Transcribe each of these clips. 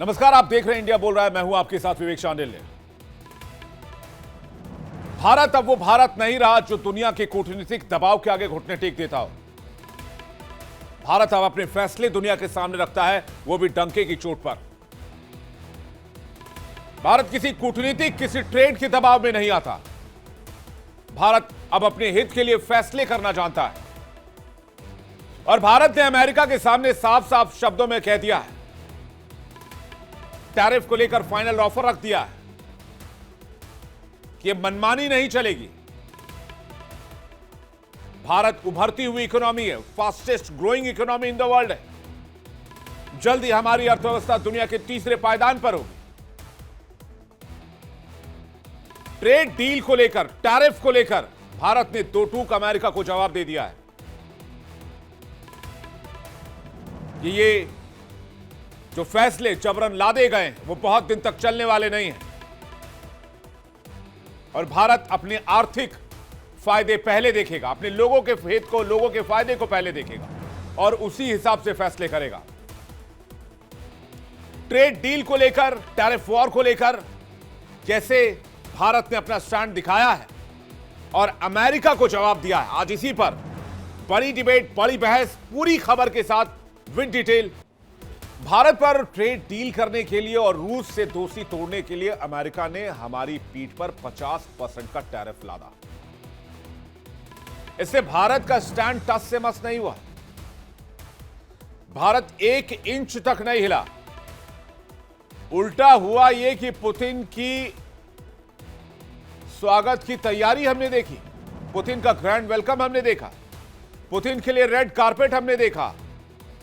नमस्कार, आप देख रहे हैं इंडिया बोल रहा है। मैं हूं आपके साथ विवेक शांडिल्य। भारत अब वो भारत नहीं रहा जो दुनिया के कूटनीतिक दबाव के आगे घुटने टेक देता हो। भारत अब अपने फैसले दुनिया के सामने रखता है, वो भी डंके की चोट पर। भारत किसी कूटनीतिक, किसी ट्रेड के दबाव में नहीं आता। भारत अब अपने हित के लिए फैसले करना जानता है और भारत ने अमेरिका के सामने साफ साफ शब्दों में कह दिया है, टैरिफ को लेकर फाइनल ऑफर रख दिया है कि यह मनमानी नहीं चलेगी। भारत उभरती हुई इकोनॉमी है, fastest growing economy in the world है। जल्द ही हमारी अर्थव्यवस्था दुनिया के तीसरे पायदान पर होगी। ट्रेड डील को लेकर, टैरिफ को लेकर भारत ने दो टूक अमेरिका को जवाब दे दिया है कि ये जो फैसले जबरन लादे गए वो बहुत दिन तक चलने वाले नहीं हैं और भारत अपने आर्थिक फायदे पहले देखेगा, अपने लोगों के हित को, लोगों के फायदे को पहले देखेगा और उसी हिसाब से फैसले करेगा। ट्रेड डील को लेकर, टैरिफ वॉर को लेकर जैसे भारत ने अपना स्टैंड दिखाया है और अमेरिका को जवाब दिया है, आज इसी पर बड़ी डिबेट, बड़ी बहस, पूरी खबर के साथ विद डिटेल। भारत पर ट्रेड डील करने के लिए और रूस से दोस्ती तोड़ने के लिए अमेरिका ने हमारी पीठ पर 50% का टैरिफ लादा। इससे भारत का स्टैंड टस से मस नहीं हुआ। भारत 1 इंच तक नहीं हिला। उल्टा हुआ यह कि पुतिन की स्वागत की तैयारी हमने देखी, पुतिन का ग्रैंड वेलकम हमने देखा, पुतिन के लिए रेड कारपेट हमने देखा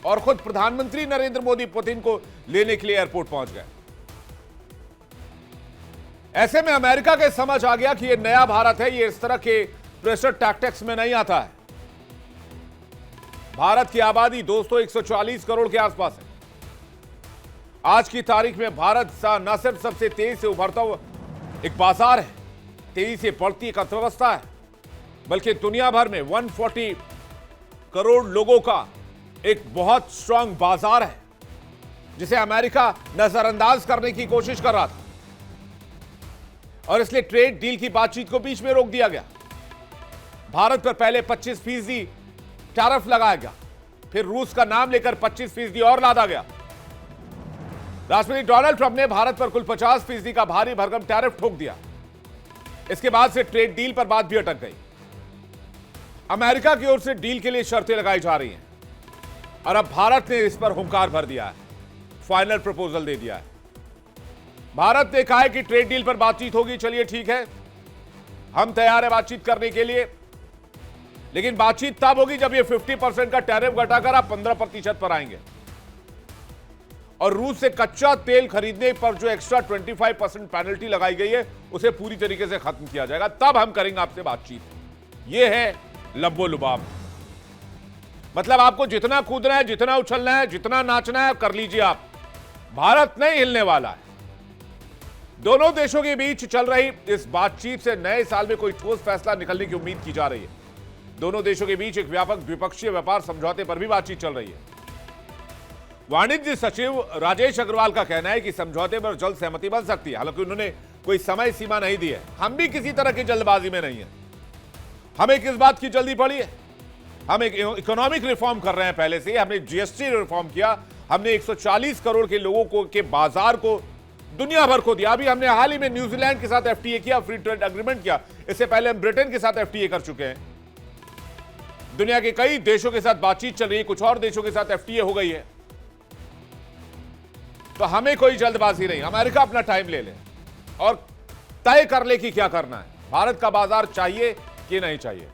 और खुद प्रधानमंत्री नरेंद्र मोदी पुतिन को लेने के लिए एयरपोर्ट पहुंच गए। ऐसे में अमेरिका के समझ आ गया कि यह नया भारत है, यह इस तरह के प्रेशर टैक्टिक्स में नहीं आता है। भारत की आबादी दोस्तों 140 करोड़ के आसपास है। आज की तारीख में भारत न सिर्फ सबसे तेजी से उभरता हुआ एक बाजार है, तेजी से बढ़ती एक अर्थव्यवस्था है, बल्कि दुनिया भर में 140 करोड़ लोगों का एक बहुत स्ट्रांग बाजार है जिसे अमेरिका नजरअंदाज करने की कोशिश कर रहा था और इसलिए ट्रेड डील की बातचीत को बीच में रोक दिया गया। भारत पर पहले 25% टैरिफ लगाया गया, फिर रूस का नाम लेकर 25% और लादा गया। राष्ट्रपति डोनाल्ड ट्रंप ने भारत पर कुल 50% का भारी भरकम टैरिफ ठोक दिया। इसके बाद से ट्रेड डील पर बात भी अटक गई। अमेरिका की ओर से डील के लिए शर्तें लगाई जा रही हैं और अब भारत ने इस पर हुंकार भर दिया है, फाइनल प्रपोजल दे दिया है। भारत ने कहा है कि ट्रेड डील पर बातचीत होगी, चलिए ठीक है, हम तैयार है बातचीत करने के लिए, लेकिन बातचीत तब होगी जब ये 50% का टैरिफ घटाकर आप 15% पर आएंगे और रूस से कच्चा तेल खरीदने पर जो एक्स्ट्रा 25% पेनल्टी लगाई गई है उसे पूरी तरीके से खत्म किया जाएगा, तब हम करेंगे आपसे बातचीत। यह है लब्बो लुबाब। मतलब आपको जितना कूदना है, जितना उछलना है, जितना नाचना है कर लीजिए आप, भारत नहीं हिलने वाला है। दोनों देशों के बीच चल रही इस बातचीत से नए साल में कोई ठोस फैसला निकलने की उम्मीद की जा रही है। दोनों देशों के बीच एक व्यापक द्विपक्षीय व्यापार समझौते पर भी बातचीत चल रही है। वाणिज्य सचिव राजेश अग्रवाल का कहना है कि समझौते पर जल्द सहमति बन सकती है, हालांकि उन्होंने कोई समय सीमा नहीं दी है। हम भी किसी तरह की जल्दबाजी में नहीं है। हमें किस बात की जल्दी पड़ी है? हम एक इकोनॉमिक रिफॉर्म कर रहे हैं पहले से। हमने जीएसटी रिफॉर्म किया, हमने 140 करोड़ के लोगों को के बाजार को दुनिया भर को दिया। अभी हमने हाल ही में न्यूजीलैंड के साथ एफटीए किया, फ्री ट्रेड एग्रीमेंट किया। इससे पहले हम ब्रिटेन के साथ एफटीए कर चुके हैं। दुनिया के कई देशों के साथ बातचीत चल रही है, कुछ और देशों के साथ एफटीए हो गई है। तो हमें कोई जल्दबाजी नहीं। अमेरिका अपना टाइम ले ले और तय कर ले कि क्या करना है। भारत का बाजार चाहिए कि नहीं चाहिए।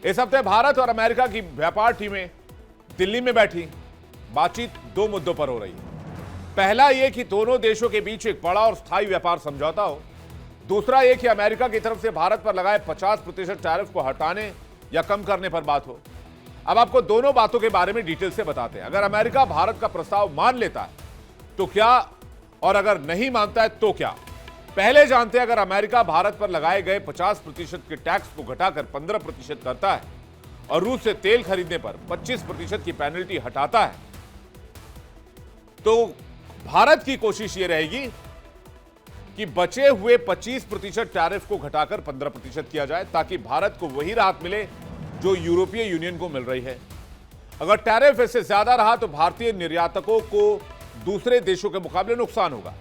इस हफ्ते भारत और अमेरिका की व्यापार टीमें दिल्ली में बैठी, बातचीत दो मुद्दों पर हो रही है। पहला यह कि दोनों देशों के बीच एक बड़ा और स्थायी व्यापार समझौता हो। दूसरा यह कि अमेरिका की तरफ से भारत पर लगाए 50% टैरिफ को हटाने या कम करने पर बात हो। अब आपको दोनों बातों के बारे में डिटेल से बताते हैं। अगर अमेरिका भारत का प्रस्ताव मान लेता है तो क्या, और अगर नहीं मानता है तो क्या। पहले जानते हैं, अगर अमेरिका भारत पर लगाए गए 50% के टैक्स को घटाकर 15% करता है और रूस से तेल खरीदने पर 25% की पेनल्टी हटाता है तो भारत की कोशिश यह रहेगी कि बचे हुए 25% टैरिफ को घटाकर 15% किया जाए, ताकि भारत को वही राहत मिले जो यूरोपीय यूनियन को मिल रही है। अगर टैरिफ इससे ज्यादा रहा तो भारतीय निर्यातकों को दूसरे देशों के मुकाबले नुकसान होगा।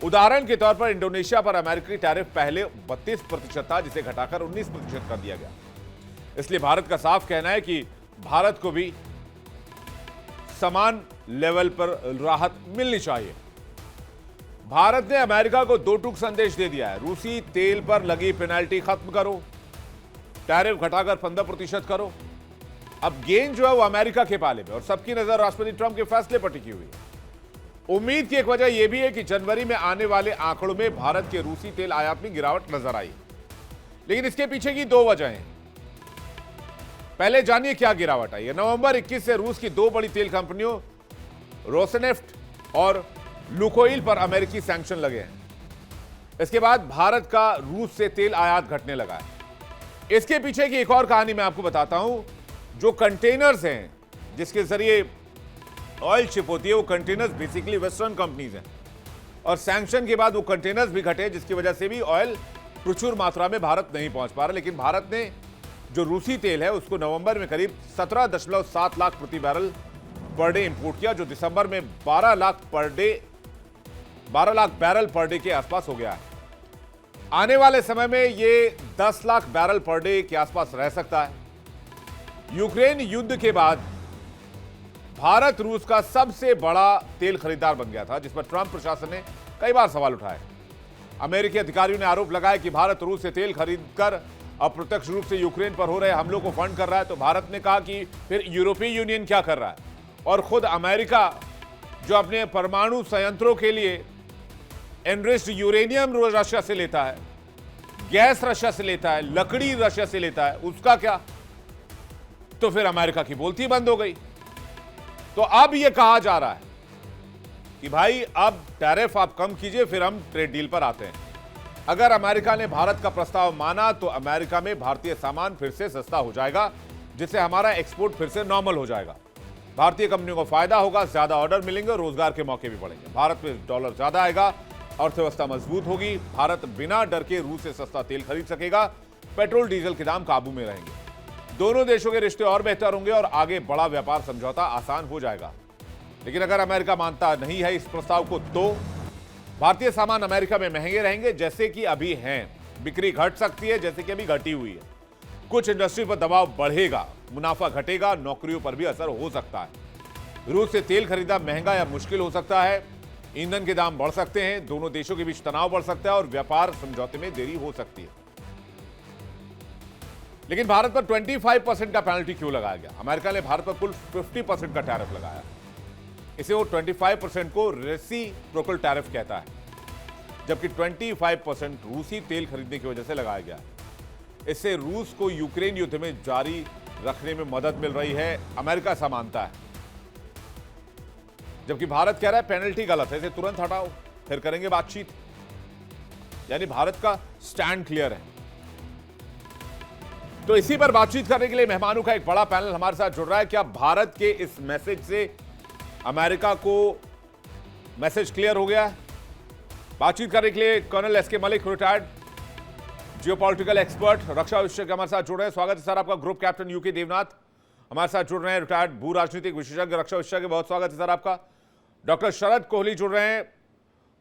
उदाहरण के तौर पर इंडोनेशिया पर अमेरिकी टैरिफ पहले 32% था, जिसे घटाकर 19% कर दिया गया। इसलिए भारत का साफ कहना है कि भारत को भी समान लेवल पर राहत मिलनी चाहिए। भारत ने अमेरिका को दो टूक संदेश दे दिया है। रूसी तेल पर लगी पेनाल्टी खत्म करो, टैरिफ घटाकर 15% करो। अब गेंद जो है वो अमेरिका के पाले में, और सबकी नजर राष्ट्रपति ट्रंप के फैसले पर टिकी हुई है। उम्मीद की एक वजह यह भी है कि जनवरी में आने वाले आंकड़ों में भारत के रूसी तेल आयात में गिरावट नजर आई, लेकिन इसके पीछे की दो वजहें हैं। पहले जानिए क्या गिरावट आई है। नवंबर 21 से रूस की दो बड़ी तेल कंपनियों रोसनेफ्ट और लुकोइल पर अमेरिकी सैंक्शन लगे हैं। इसके बाद भारत का रूस से तेल आयात घटने लगा है। इसके पीछे की एक और कहानी मैं आपको बताता हूं। जो कंटेनर्स हैं जिसके जरिए ऑयल शिप होती है, वो कंटेनर्स बेसिकली वेस्टर्न कंपनीज हैं, और सैंक्शन के बाद वो कंटेनर्स भी घटे, जिसकी वजह से भी ऑयल प्रचुर मात्रा में भारत नहीं पहुंच पा रहा। लेकिन भारत ने जो रूसी तेल है उसको नवंबर में करीब 17.7 लाख प्रति बैरल पर डे इंपोर्ट किया, जो दिसंबर में 12 लाख बैरल पर डे के आसपास हो गया है। आने वाले समय में ये 10 लाख बैरल पर डे के आसपास रह सकता है। यूक्रेन युद्ध के बाद भारत रूस का सबसे बड़ा तेल खरीदार बन गया था, जिस पर ट्रंप प्रशासन ने कई बार सवाल उठाए। अमेरिकी अधिकारियों ने आरोप लगाया कि भारत रूस से तेल खरीदकर अप्रत्यक्ष रूप से यूक्रेन पर हो रहे हमलों को फंड कर रहा है। तो भारत ने कहा कि फिर यूरोपीय यूनियन क्या कर रहा है, और खुद अमेरिका जो अपने परमाणु संयंत्रों के लिए एनरिच्ड यूरेनियम रशिया से लेता है, गैस रशिया से लेता है, लकड़ी रशिया से लेता है, उसका क्या? तो फिर अमेरिका की बोलती बंद हो गई। तो अब यह कहा जा रहा है कि भाई अब टैरिफ आप कम कीजिए, फिर हम ट्रेड डील पर आते हैं। अगर अमेरिका ने भारत का प्रस्ताव माना तो अमेरिका में भारतीय सामान फिर से सस्ता हो जाएगा, जिससे हमारा एक्सपोर्ट फिर से नॉर्मल हो जाएगा। भारतीय कंपनियों को फायदा होगा, ज्यादा ऑर्डर मिलेंगे, रोजगार के मौके भी बढ़ेंगे। भारत में डॉलर ज्यादा आएगा, अर्थव्यवस्था मजबूत होगी। भारत बिना डर के रूस से सस्ता तेल खरीद सकेगा, पेट्रोल डीजल के दाम काबू में रहेंगे, दोनों देशों के रिश्ते और बेहतर होंगे और आगे बड़ा व्यापार समझौता आसान हो जाएगा। लेकिन अगर अमेरिका मानता नहीं है इस प्रस्ताव को, तो भारतीय सामान अमेरिका में महंगे रहेंगे, जैसे कि अभी हैं। बिक्री घट सकती है, जैसे कि अभी घटी हुई है। कुछ इंडस्ट्री पर दबाव बढ़ेगा, मुनाफा घटेगा, नौकरियों पर भी असर हो सकता है। रूस से तेल खरीदना महंगा या मुश्किल हो सकता है, ईंधन के दाम बढ़ सकते हैं, दोनों देशों के बीच तनाव बढ़ सकता है और व्यापार समझौते में देरी हो सकती है। लेकिन भारत पर 25% का पेनल्टी क्यों लगाया गया? अमेरिका ने भारत पर कुल 50% का टैरिफ लगाया। इसे वो 25% को रेसिप्रोकल टैरिफ कहता है, जबकि 25% रूसी तेल खरीदने की वजह से लगाया गया है। इससे रूस को यूक्रेन युद्ध में जारी रखने में मदद मिल रही है, अमेरिका ऐसा मानता है। जबकि भारत कह रहा है पेनल्टी गलत है, इसे तुरंत हटाओ, फिर करेंगे बातचीत। यानी भारत का स्टैंड क्लियर है। तो इसी पर बातचीत करने के लिए मेहमानों का एक बड़ा पैनल हमारे साथ जुड़ रहा है। क्या भारत के इस मैसेज से अमेरिका को मैसेज क्लियर हो गया है? बातचीत करने के लिए कर्नल एस के मलिक, रिटायर्ड जियोपॉलिटिकल एक्सपर्ट, रक्षा विशेषज्ञ हमारे साथ जुड़ रहे हैं। स्वागत है सर आपका। ग्रुप कैप्टन यूके देवनाथ हमारे साथ जुड़ रहे हैं, रिटायर्ड भू राजनीतिक विशेषज्ञ, रक्षा विशेषज्ञ, बहुत स्वागत है सर आपका। डॉक्टर शरद कोहली जुड़ रहे हैं,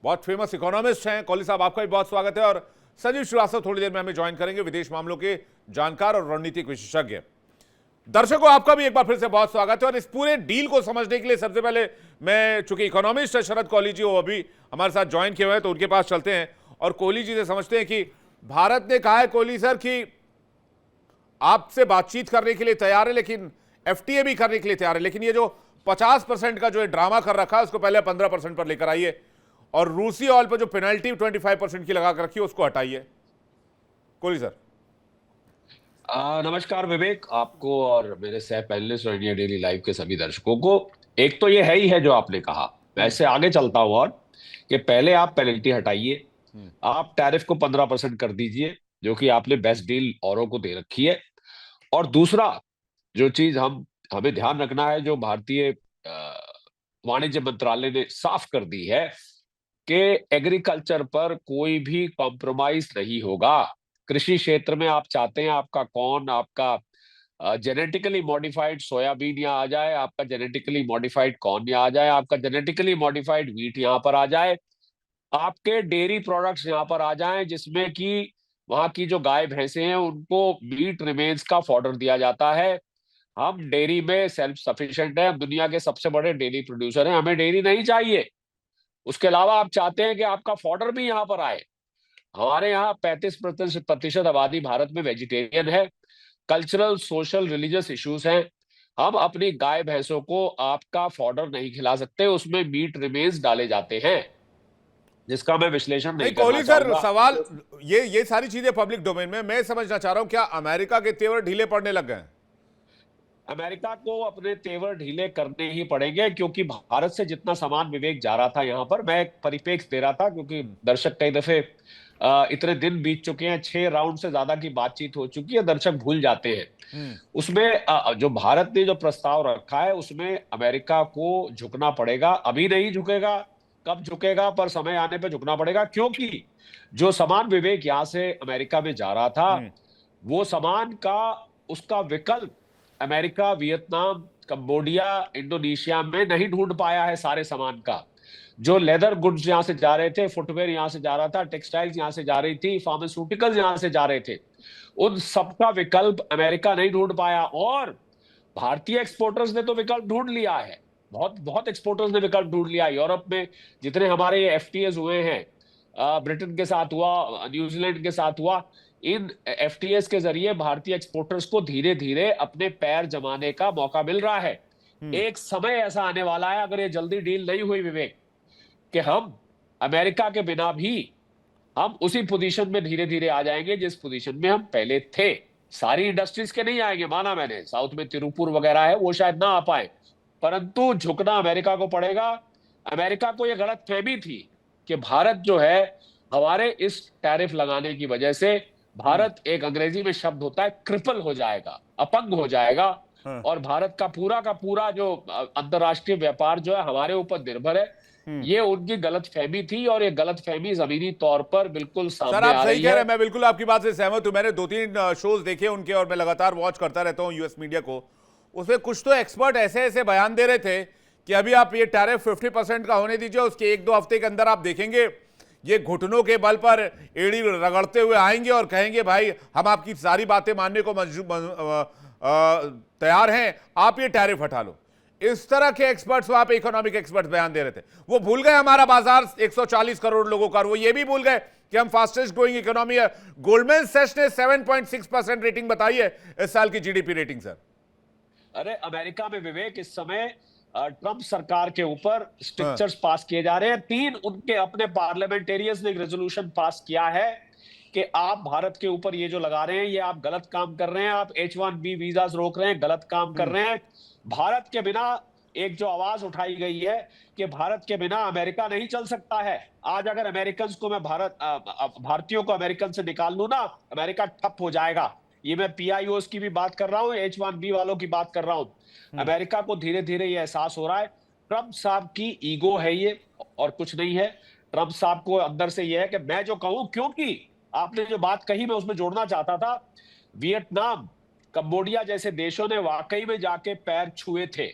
बहुत फेमस इकोनॉमिस्ट हैं, कोहली साहब आपका भी बहुत स्वागत है। और संजीव श्रीवास्तव थोड़ी देर में हमें ज्वाइन करेंगे, विदेश मामलों के जानकार और रणनीतिक विशेषज्ञ। दर्शकों आपका भी एक बार फिर से बहुत स्वागत है। और इस पूरे डील को समझने के लिए सबसे पहले मैं, चूंकि इकोनॉमिस्ट है शरद कोहली जी, वो अभी हमारे साथ ज्वाइन किए हुए हैं, तो उनके पास चलते हैं और कोहली जी से समझते हैं कि भारत ने कहा है कोहली सर कि आपसे बातचीत करने के लिए तैयार है, लेकिन एफटीए भी करने के लिए तैयार है, लेकिन ये जो 50% का जो ड्रामा कर रखा है उसको पहले 15% पर लेकर आइए, और रूसी ऑयल पर जो पेनल्टी 25% की लगा कर रखी है उसको हटाइए। कोहली सर। नमस्कार विवेक, आपको और मेरे सह पैनलिस्ट और इंडिया डेली लाइव के सभी दर्शकों को। एक तो ये है ही है जो आपने कहा, वैसे आगे चलता हूं और कि पहले आप पेनल्टी हटाइए, आप टैरिफ को 15% कर दीजिए, जो कि आपने बेस्ट डील औरों को दे रखी है। और दूसरा जो चीज हमें ध्यान रखना है, जो भारतीय वाणिज्य मंत्रालय ने साफ कर दी है कि एग्रीकल्चर पर कोई भी कॉम्प्रोमाइज नहीं होगा। कृषि क्षेत्र में आप चाहते हैं आपका कॉर्न, आपका जेनेटिकली मॉडिफाइड सोयाबीन यहाँ आ जाए, आपका जेनेटिकली मॉडिफाइड कॉर्न यहाँ आ जाए, आपका जेनेटिकली मॉडिफाइड व्हीट यहाँ पर आ जाए, आपके डेयरी प्रोडक्ट्स यहाँ पर आ जाएं, जिसमें कि वहां की जो गाय भैंसे हैं उनको मीट रिमेन्स का फॉडर दिया जाता है। हम डेयरी में सेल्फ सफिशिएंट है, हम दुनिया के सबसे बड़े डेयरी प्रोड्यूसर हैं, हमें डेयरी नहीं चाहिए। उसके अलावा आप चाहते हैं कि आपका फॉडर भी यहाँ पर आए। हमारे यहाँ 35% आबादी भारत में वेजिटेरियन है। कल्चरल, सोशल, रिलीजियस इश्यूज हैं। हम अपनी गाय भैंसों को आपका फॉडर नहीं खिला सकते, उसमें मीट रिमेन्स डाले जाते हैं, जिसका मैं विश्लेषण नहीं नहीं करना कोहली सर, चाहूंगा। सवाल ये सारी चीजें पब्लिक डोमेन में, मैं समझना चाह रहा हूं क्या अमेरिका के तेवर ढीले पड़ने लग गए हैं? अमेरिका को अपने तेवर ढीले करने ही पड़ेंगे, क्योंकि भारत से जितना सामान विवेक जा रहा था यहाँ पर, मैं एक परिप्रेक्ष्य दे रहा था क्योंकि दर्शक कई दफे इतने दिन बीत चुके हैं, 6 राउंड से ज्यादा की बातचीत हो चुकी है, दर्शक भूल जाते हैं। उसमें जो भारत ने जो प्रस्ताव रखा है उसमें अमेरिका को झुकना पड़ेगा। अभी नहीं झुकेगा, कब झुकेगा, पर समय आने पर झुकना पड़ेगा, क्योंकि जो सामान विवेक यहाँ से अमेरिका में जा रहा था, वो सामान का उसका विकल्प अमेरिका, वियतनाम, कंबोडिया, इंडोनेशिया में नहीं ढूंढ पाया है। सारे सामान का जो लेदर गुड्स यहां से जा रहे थे, फुटवेयर यहां से जा रहा था, टेक्सटाइल्स यहां से जा रही थी, फार्मास्यूटिकल्स यहां से जा रहे थे, उन सबका विकल्प अमेरिका नहीं ढूंढ पाया। और भारतीय एक्सपोर्टर्स ने तो विकल्प ढूंढ लिया है, बहुत बहुत एक्सपोर्टर्स ने विकल्प ढूंढ लिया। यूरोप में जितने हमारे एफटीएस हुए हैं, ब्रिटेन के साथ हुआ, न्यूजीलैंड के साथ हुआ, इन एफटीएस के जरिए भारतीय एक्सपोर्टर्स को धीरे धीरे अपने पैर जमाने का मौका मिल रहा है। एक समय ऐसा आने वाला है, अगर ये जल्दी डील नहीं हुई विवेक, कि हम अमेरिका के बिना भी हम उसी पोजीशन में धीरे धीरे आ जाएंगे जिस पोजीशन में हम पहले थे। सारी इंडस्ट्रीज के नहीं आएंगे, माना मैंने, साउथ में तिरुपुर वगैरह है, वो शायद ना आ पाए, परंतु झुकना अमेरिका को पड़ेगा। अमेरिका को यह गलत फहमी थी कि भारत जो है, हमारे इस टैरिफ लगाने की वजह से भारत, एक अंग्रेजी में शब्द होता है, क्रिपल हो जाएगा, अपंग हो जाएगा। और भारत का पूरा जो अंतरराष्ट्रीय व्यापार जो है हमारे ऊपर निर्भर है। ये उनकी गलत फहमी थी, और ये गलत फहमी जमीनी तौर पर बिल्कुल सामने सर आप आ सही रही कह रहे है। हैं, मैं बिल्कुल आपकी बात से सहमत हूं। मैंने 2-3 शोज देखे उनके, और मैं लगातार वॉच करता रहता हूं यूएस मीडिया को। उसमें कुछ तो एक्सपर्ट ऐसे ऐसे बयान दे रहे थे कि अभी आप ये टैरिफ 50% का होने दीजिए, उसके 1-2 हफ्ते के अंदर आप देखेंगे ये घुटनों के बल पर एड़ी रगड़ते हुए आएंगे और कहेंगे भाई हम आपकी सारी बातें मानने को तैयार हैं, आप ये टैरिफ हटा लो। इस तरह के एक्सपर्ट्स, वहां पे इकोनॉमिक एक्सपर्ट्स बयान दे रहे थे। वो भूल गए हमारा बाजार 140 करोड़ लोगों का, वो ये भी भूल गए कि हम फास्टेस्ट ग्रोइंग इकोनॉमी है। गोल्डमैन सैच ने 7.6% रेटिंग बताई है इस साल की जीडीपी रेटिंग। सर अरे अमेरिका में विवेक इस समय ट्रंप सरकार के ऊपर स्ट्रिक्चर्स पास किए जा रहे हैं। 3 उनके अपने पार्लियामेंटेरियंस ने एक रेजोल्यूशन पास किया है कि आप भारत के ऊपर ये जो लगा रहे हैं, ये आप गलत काम कर रहे हैं, आप H1B वीजास रोक रहे हैं, गलत काम कर रहे हैं। भारत के बिना, एक जो आवाज उठाई गई है कि भारत के बिना अमेरिका नहीं चल सकता है। आज अगर अमेरिकन को मैं भारतीयों को अमेरिकन से निकाल लूं ना, अमेरिका ठप हो जाएगा। ये मैं PIOs की भी बात कर रहा हूं, H1B वालों की बात कर रहा हूं। अमेरिका को धीरे धीरे ये एहसास हो रहा है। ट्रंप साहब की ईगो है ये, और कुछ नहीं है। ट्रंप साहब को अंदर से ये है कि मैं जो कहूं, क्योंकि आपने जो बात कही मैं उसमें जोड़ना चाहता था, वियतनाम, कंबोडिया जैसे देशों ने वाकई में जाके पैर छुए थे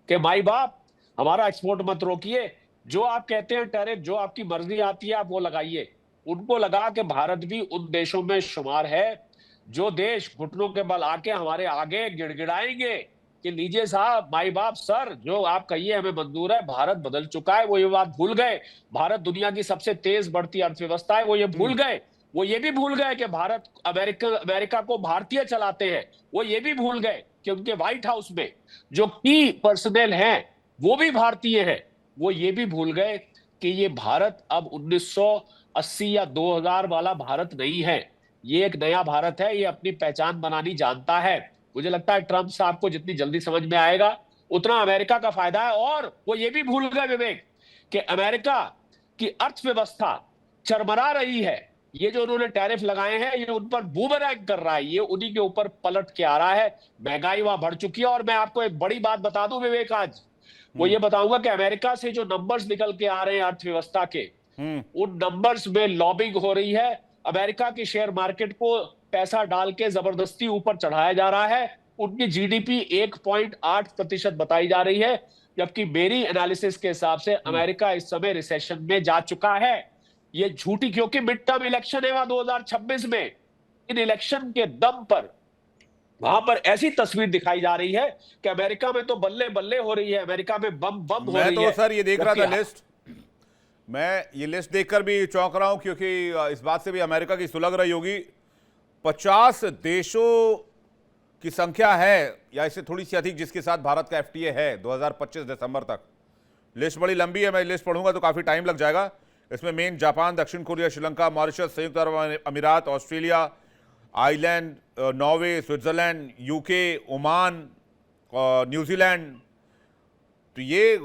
कि माई बाप हमारा एक्सपोर्ट मत रोकिए, जो आप कहते हैं टैरिफ, जो आपकी मर्जी आती है आप वो लगाइए। उनको लगा कि भारत भी उन देशों में शुमार है जो देश घुटनों के बल आके हमारे आगे गिड़गिड़ाएंगे कि लीजिए साहब, माई बाप, सर जो आप कहिए हमें मंजूर है, भारत बदल चुका है। वो ये बात भूल गए, भारत दुनिया की सबसे तेज बढ़ती अर्थव्यवस्था है, वो ये भूल गए। वो ये भी भूल गए कि भारत अमेरिका को भारतीय चलाते हैं। वो ये भी भूल गए कि उनके व्हाइट हाउस में जो की पर्सनल हैं वो भी भारतीय हैं। वो ये भी भूल गए कि ये भारत अब 1980 या 2000 वाला भारत नहीं है। ये एक नया भारत है, ये अपनी पहचान बनानी जानता है। मुझे लगता है ट्रंप साहब को जितनी जल्दी समझ में आएगा उतना अमेरिका का फायदा है। और वो ये भी भूल गए विवेक कि अमेरिका की अर्थव्यवस्था चरमरा रही है। ये जो उन्होंने टैरिफ लगाए हैं ये उन पर बूमरैंग कर रहा है, ये उन्हीं के ऊपर पलट के आ रहा है। महंगाई वहां बढ़ चुकी है। और मैं आपको एक बड़ी बात बता दूं विवेक, आज वो ये बताऊंगा कि अमेरिका से जो नंबर्स निकल के आ रहे हैं अर्थव्यवस्था के, उन नंबर्स में लॉबिंग हो रही है। अमेरिका की शेयर मार्केट को पैसा डाल के जबरदस्ती ऊपर चढ़ाया जा रहा है। उनकी जीडीपी 1.8% बताई जा रही है, जबकि मेरी एनालिसिस के हिसाब से अमेरिका इस समय रिसेशन में जा चुका है। ये झूठी, क्योंकि मिड टर्म इलेक्शन है वहां 2026 में। इन इलेक्शन के दम पर वहां पर ऐसी तस्वीर दिखाई जा रही है कि अमेरिका में तो बल्ले बल्ले हो रही है, अमेरिका में बम बम हो मैं रही तो है। सर ये देख रहा था लिस्ट, मैं ये लिस्ट देखकर भी चौंक रहा हूं, क्योंकि इस बात से भी अमेरिका की सुलग रही होगी। 50 देशों की संख्या है या इससे थोड़ी सी अधिक जिसके साथ भारत का एफटीए है 2025 दिसंबर तक। लिस्ट बड़ी लंबी है, मैं लिस्ट पढ़ूंगा तो काफी टाइम लग जाएगा। इसमें मेन जापान, दक्षिण कोरिया, श्रीलंका, मॉरिशस, संयुक्त अरब अमीरात, Australia, island, Norway, Switzerland, UK, Oman, New Zealand. तो ये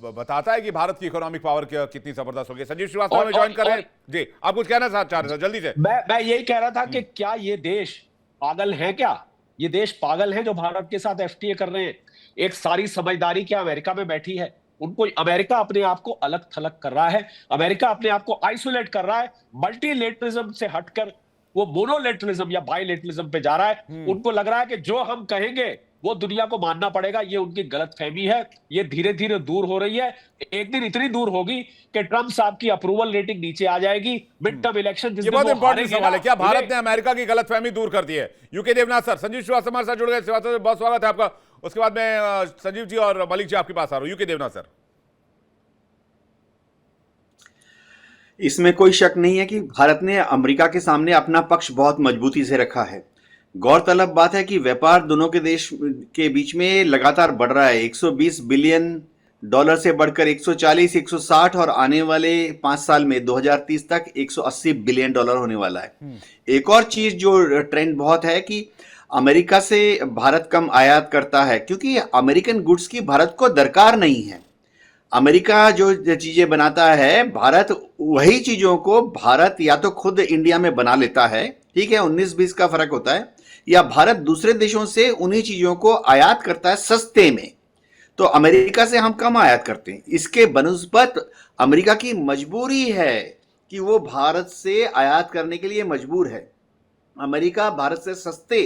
बताता है कि भारत की इकोनॉमिक पावर कितनी जबरदस्त होगी। संजीव श्रीवास्तव में ज्वाइन कर रहे हैं जी, आप कुछ कहना चाह रहे थे जल्दी से। मैं यही कह रहा था कि क्या ये देश पागल है? क्या ये देश पागल है जो भारत के साथ एफटीए कर रहे हैं? एक सारी समझदारी क्या अमेरिका में बैठी है? उनको अमेरिका अपने आप को अलग थलग कर रहा है, अमेरिका अपने आप को आइसोलेट कर रहा है, मल्टीलेटरिज्म से हटकर वो मोनोलेटरिज्म या बाइलेटरिज्म पे जा रहा है। उनको लग रहा है कि जो हम कहेंगे वो दुनिया को मानना पड़ेगा। ये उनकी गलतफहमी है, ये धीरे धीरे दूर हो रही है। एक दिन इतनी दूर होगी कि ट्रंप साहब की अप्रूवल रेटिंग नीचे आ जाएगी। मिड टर्म इलेक्शन जिस ये दिन बहुत वो इंपॉर्टेंट हारेंगे सवाल है, ना, क्या भारत ने अमेरिका की गलतफहमी दूर कर दी है? यूके देवनाथ सर, संजीव श्रीवास्तव हमारे साथ जुड़ गए। श्रीवास्तव सर, बहुत स्वागत है आपका। उसके बाद में संजीव जी और मलिक जी आपके पास आ रहा हूं। यूके देवनाथ सर, इसमें कोई शक नहीं है कि भारत ने अमेरिका के सामने अपना पक्ष बहुत मजबूती से रखा है। गौरतलब बात है कि व्यापार दोनों के देश के बीच में लगातार बढ़ रहा है। 120 बिलियन डॉलर से बढ़कर 140, 160 और आने वाले 5 साल में 2030 तक 180 बिलियन डॉलर होने वाला है। एक और चीज जो ट्रेंड बहुत है कि अमेरिका से भारत कम आयात करता है, क्योंकि अमेरिकन गुड्स की भारत को दरकार नहीं है। अमेरिका जो चीजें बनाता है, भारत वही चीजों को भारत या तो खुद इंडिया में बना लेता है, ठीक है, 19-20 का फर्क होता है, या भारत दूसरे देशों से उन्हीं चीजों को आयात करता है सस्ते में। तो अमेरिका से हम कम आयात करते हैं। इसके बनस्बत अमेरिका की मजबूरी है कि वो भारत से आयात करने के लिए मजबूर है। अमेरिका भारत से सस्ते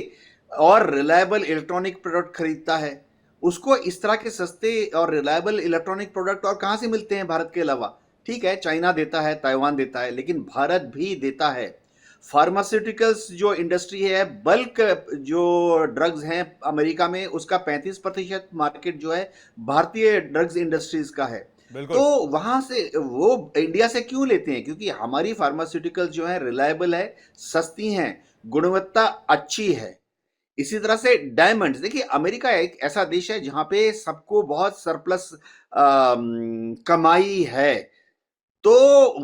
और रिलायबल इलेक्ट्रॉनिक प्रोडक्ट खरीदता है। उसको इस तरह के सस्ते और रिलायबल इलेक्ट्रॉनिक प्रोडक्ट और कहां से मिलते हैं भारत के अलावा? ठीक है, चाइना देता है, ताइवान देता है, लेकिन भारत भी देता है। फार्मास्यूटिकल्स जो इंडस्ट्री है, बल्क जो ड्रग्स हैं अमेरिका में, उसका 35% मार्केट जो है भारतीय ड्रग्स इंडस्ट्रीज का है। तो वहां से वो इंडिया से क्यों लेते हैं? क्योंकि हमारी फार्मास्यूटिकल्स जो है रिलायबल है, सस्ती हैं, गुणवत्ता अच्छी है। इसी तरह से डायमंड्स, देखिए अमेरिका एक ऐसा देश है जहां पे सबको बहुत सरप्लस कमाई है। तो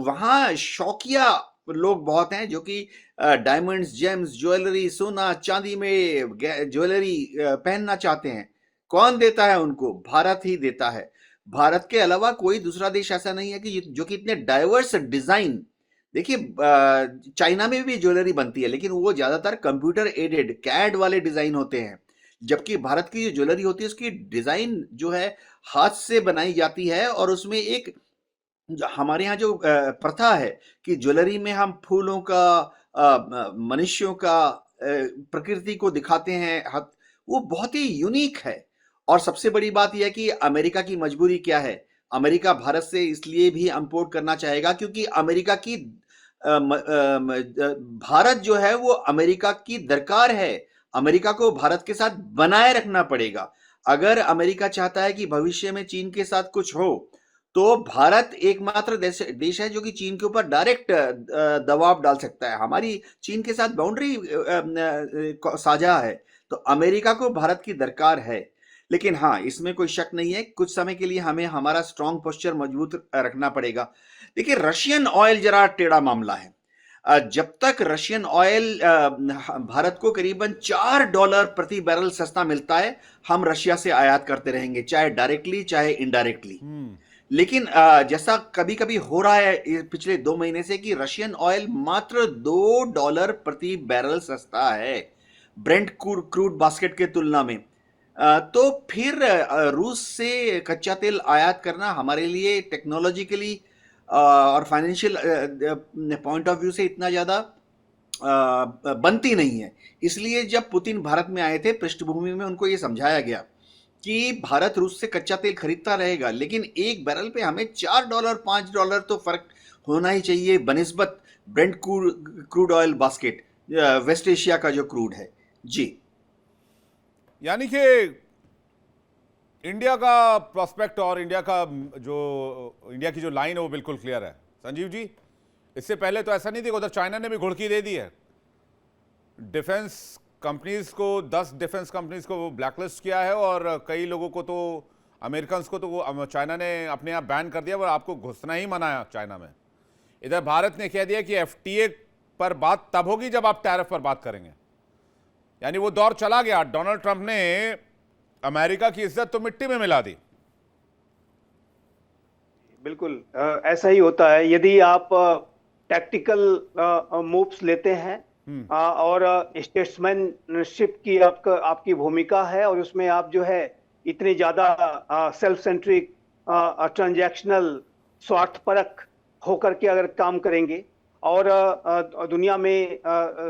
वहां शौकिया लोग बहुत हैं जो कि डायमंड्स, जेम्स, ज्वेलरी, सोना चांदी में ज्वेलरी पहनना चाहते हैं। कौन देता है उनको? भारत ही देता है। भारत के अलावा कोई दूसरा देश ऐसा नहीं है कि जो कि इतने डाइवर्स डिजाइन, देखिए चाइना में भी ज्वेलरी बनती है, लेकिन वो ज्यादातर कंप्यूटर एडेड कैड वाले डिजाइन होते हैं, जबकि भारत की जो ज्वेलरी होती है उसकी डिजाइन जो है हाथ से बनाई जाती है। और उसमें एक हमारे यहाँ जो प्रथा है कि ज्वेलरी में हम फूलों का, मनुष्यों का, प्रकृति को दिखाते हैं, वो बहुत ही यूनिक है। और सबसे बड़ी बात यह है कि अमेरिका की मजबूरी क्या है? अमेरिका भारत से इसलिए भी इंपोर्ट करना चाहेगा क्योंकि अमेरिका की भारत जो है वो अमेरिका की दरकार है। अमेरिका को भारत के साथ बनाए रखना पड़ेगा। अगर अमेरिका चाहता है कि भविष्य में चीन के साथ कुछ हो, तो भारत एकमात्र देश है जो कि चीन के ऊपर डायरेक्ट दबाव डाल सकता है। हमारी चीन के साथ बाउंड्री साझा है, तो अमेरिका को भारत की दरकार है। लेकिन हाँ, इसमें कोई शक नहीं है, कुछ समय के लिए हमें हमारा स्ट्रॉन्ग पोस्चर मजबूत रखना पड़ेगा। देखिए रशियन ऑयल जरा टेढ़ा मामला है। जब तक रशियन ऑयल भारत को करीबन $4 प्रति बैरल सस्ता मिलता है, हम रशिया से आयात करते रहेंगे, चाहे डायरेक्टली चाहे इनडायरेक्टली। लेकिन जैसा कभी कभी हो रहा है पिछले 2 महीने से कि रशियन ऑयल मात्र $2 प्रति बैरल सस्ता है ब्रेंट क्रूड बास्केट के तुलना में। तो फिर रूस से कच्चा तेल आयात करना हमारे लिए टेक्नोलॉजिकली और फाइनेंशियल पॉइंट ऑफ व्यू से इतना ज़्यादा बनती नहीं है। इसलिए जब पुतिन भारत में आए थे, पृष्ठभूमि में उनको ये समझाया गया कि भारत रूस से कच्चा तेल खरीदता रहेगा, लेकिन एक बैरल पे हमें $4 $5 तो फर्क होना ही चाहिए बनिस्बत brent crude oil basket, west Asia का जो क्रूड है। जी, यानी कि इंडिया का प्रोस्पेक्ट और इंडिया की जो लाइन है वो बिल्कुल क्लियर है संजीव जी। इससे पहले तो ऐसा नहीं थी, उधर चाइना ने भी घुड़की दे दी है। डिफेंस कंपनीज को 10 डिफेंस कंपनीज को ब्लैकलिस्ट किया है और कई लोगों को तो अमेरिकन को तो चाइना ने अपने आप बैन कर दिया और आपको घुसना ही मनाया चाइना में। इधर भारत ने कह दिया कि एफटीए पर बात तब होगी जब आप टैरिफ पर बात करेंगे। यानी वो दौर चला गया। डोनाल्ड ट्रंप ने अमेरिका की इज्जत तो मिट्टी में मिला दी। बिल्कुल ऐसा ही होता है। यदि आप टैक्टिकल मूव्स लेते हैं और स्टेट्समैनशिप की आपकी भूमिका है और उसमें आप जो है इतने ज्यादा सेल्फ सेंट्रिक ट्रांजैक्शनल स्वार्थपरक होकर के अगर काम करेंगे और दुनिया में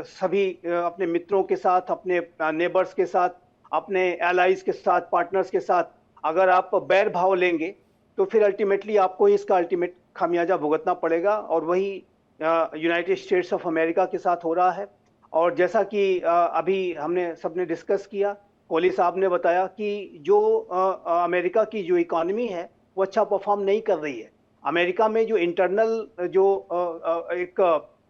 सभी अपने मित्रों के साथ, अपने नेबर्स के साथ, अपने एलाइज के साथ, पार्टनर्स के साथ अगर आप बैर भाव लेंगे तो फिर अल्टीमेटली आपको इसका अल्टीमेट खामियाजा भुगतना पड़ेगा। और वही यूनाइटेड स्टेट्स ऑफ अमेरिका के साथ हो रहा है। और जैसा कि अभी हमने सबने डिस्कस किया, कोहली साहब ने बताया कि जो अमेरिका की जो इकॉनमी है वो अच्छा परफॉर्म नहीं कर रही है। अमेरिका में जो इंटरनल जो एक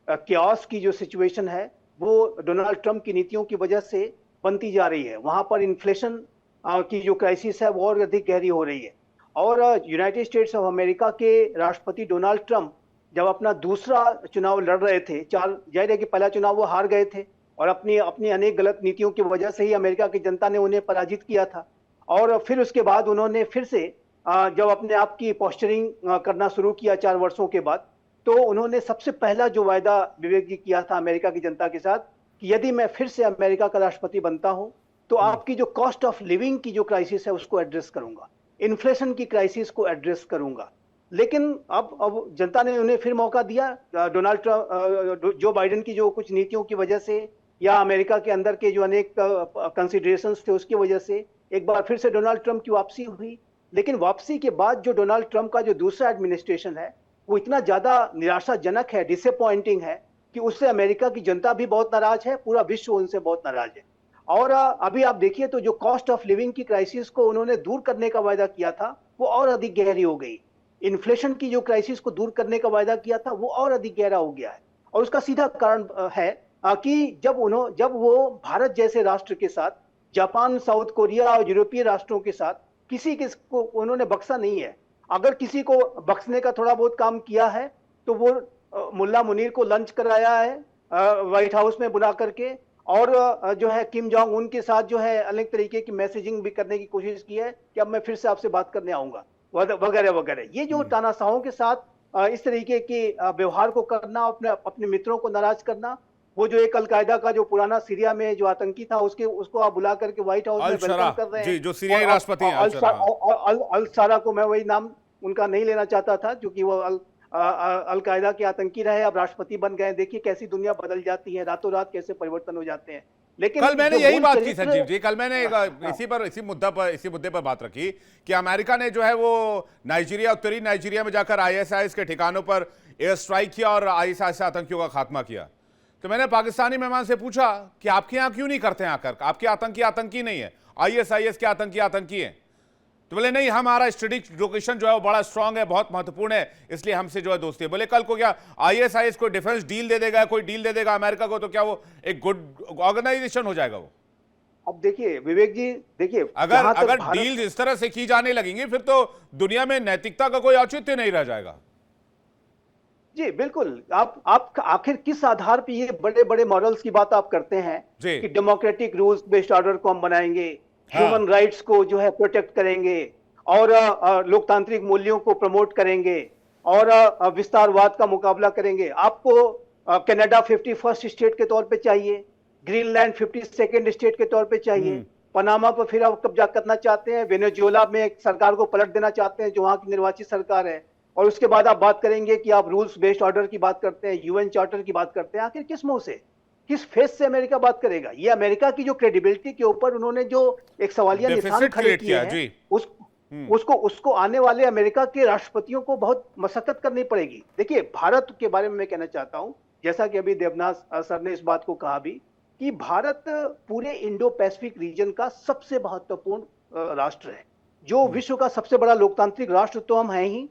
क्याओस की जो सिचुएशन है वो डोनाल्ड ट्रंप की नीतियों की वजह से बनती जा रही है। वहां पर इन्फ्लेशन की जो क्राइसिस है वो और अधिक गहरी हो रही है। और यूनाइटेड स्टेट्स ऑफ अमेरिका के राष्ट्रपति डोनाल्ड ट्रंप जब अपना दूसरा चुनाव लड़ रहे थे, जाहिर है कि पहला चुनाव वो हार गए थे और अपनी अनेक गलत नीतियों की वजह से ही अमेरिका की जनता ने उन्हें पराजित किया था। और फिर उसके बाद उन्होंने फिर से जब अपने आप की पोस्चरिंग करना शुरू किया 4 वर्षों के बाद, तो उन्होंने सबसे पहला जो वायदा विवेक जी किया था अमेरिका की जनता के साथ कि यदि मैं फिर से अमेरिका का राष्ट्रपति बनता हूं तो आपकी जो कॉस्ट ऑफ लिविंग की जो क्राइसिस है उसको एड्रेस करूंगा, इन्फ्लेशन की क्राइसिस को एड्रेस करूंगा। लेकिन अब जनता ने उन्हें फिर मौका दिया। डोनाल्ड ट्रंप, जो बाइडेन की जो कुछ नीतियों की वजह से या अमेरिका के अंदर के जो अनेक कंसिडरेशंस थे उसकी वजह से एक बार फिर से डोनाल्ड ट्रंप की वापसी हुई। लेकिन वापसी के बाद जो डोनाल्ड ट्रंप का जो दूसरा एडमिनिस्ट्रेशन है वो इतना ज्यादा निराशाजनक है, डिसअपॉइंटिंग है कि उससे अमेरिका की जनता भी बहुत नाराज है, पूरा विश्व उनसे बहुत नाराज है। और अभी आप देखिए तो जो कॉस्ट ऑफ लिविंग की क्राइसिस को उन्होंने दूर करने का वायदा किया था वो और अधिक गहरी हो गई। इन्फ्लेशन की जो क्राइसिस को दूर करने का वायदा किया था वो और अधिक गहरा हो गया है। और उसका सीधा कारण है कि जब वो भारत जैसे राष्ट्र के साथ, जापान, साउथ कोरिया और यूरोपीय राष्ट्रों के साथ किसी को उन्होंने बख्शा नहीं है। अगर किसी को बख्शने का थोड़ा बहुत काम किया है तो वो मुल्ला मुनीर को लंच कराया है व्हाइट हाउस में बुला करके, और जो है किम जोंग उन के साथ जो है अनेक तरीके की मैसेजिंग भी करने की कोशिश की है कि अब मैं फिर से आपसे बात करने आऊंगा वगैरह वगैरह। ये जो तानाशाहों के साथ इस तरीके के व्यवहार को करना, अपने मित्रों को नाराज करना, वो जो एक अलकायदा का जो पुराना सीरिया में जो आतंकी था उसको आप बुला करके व्हाइट हाउस में वेलकम कर रहे हैं। जी, जो सीरियाई राष्ट्रपति हैं अल सारा को मैं वही नाम उनका नहीं लेना चाहता था क्योंकि वो अलकायदा के आतंकी रहे, अब राष्ट्रपति बन गए। देखिए कैसी दुनिया बदल जाती है, रातों रात कैसे परिवर्तन हो जाते हैं। लेकिन कल मैंने यही बात की संजीव जी, कल मैंने इसी मुद्दे पर बात रखी कि अमेरिका ने जो है वो नाइजीरिया, उत्तरी नाइजीरिया में जाकर आईएसआईएस के ठिकानों पर एयर स्ट्राइक किया और आईएसआईएस आतंकियों का खात्मा किया। तो मैंने पाकिस्तानी मेहमान से पूछा कि आपके यहाँ क्यों नहीं करते हैं आकर, आपके आतंकी नहीं है, आईएसआईएस के आतंकी हैं। तो बोले नहीं, हमारा स्ट्रेटेजिक लोकेशन जो है वो बड़ा स्ट्रांग है, बहुत महत्वपूर्ण है, इसलिए हमसे जो है दोस्ती है। बोले कल को क्या आईएसआईएस कोई डिफेंस डील दे देगा, कोई डील दे देगा अमेरिका को, तो क्या वो एक गुड ऑर्गेनाइजेशन हो जाएगा वो? अब देखिए विवेक जी, देखिए अगर डील इस तरह से की जाने लगेंगी फिर तो दुनिया में नैतिकता का कोई औचित्य नहीं रह जाएगा। जी बिल्कुल। आप आखिर किस आधार पे ये बड़े बड़े मॉडल्स की बात आप करते हैं कि डेमोक्रेटिक रूल्स बेस्ड ऑर्डर को हम बनाएंगे, ह्यूमन राइट्स को जो है प्रोटेक्ट करेंगे और लोकतांत्रिक मूल्यों को प्रमोट करेंगे और विस्तारवाद का मुकाबला करेंगे। आपको कनाडा 51st स्टेट के तौर पे चाहिए, ग्रीनलैंड 52nd स्टेट के तौर पे चाहिए, पनामा पर फिर आप कब्जा करना चाहते हैं, वेनेजुएला में एक सरकार को पलट देना चाहते हैं जो वहां की निर्वाचित सरकार है, और उसके बाद आप बात करेंगे कि आप रूल्स बेस्ड ऑर्डर की बात करते हैं, यूएन चार्टर की बात करते हैं। आखिर किस मुंह से, किस फेस से अमेरिका बात करेगा? ये अमेरिका की जो क्रेडिबिलिटी के ऊपर उन्होंने जो एक सवालिया निशान डेफिसिट खड़े क्रिएट किए किया हैं, जी। उसको आने वाले अमेरिका के राष्ट्रपतियों को बहुत मशक्कत करनी पड़ेगी। देखिए, भारत के बारे में मैं कहना चाहता हूं, जैसा कि अभी देवनाथ सर ने इस बात को कहा भी, कि भारत पूरे इंडो पैसिफिक रीजन का सबसे महत्वपूर्ण राष्ट्र है। जो विश्व का सबसे बड़ा लोकतांत्रिक राष्ट्र तो हम हैं ही,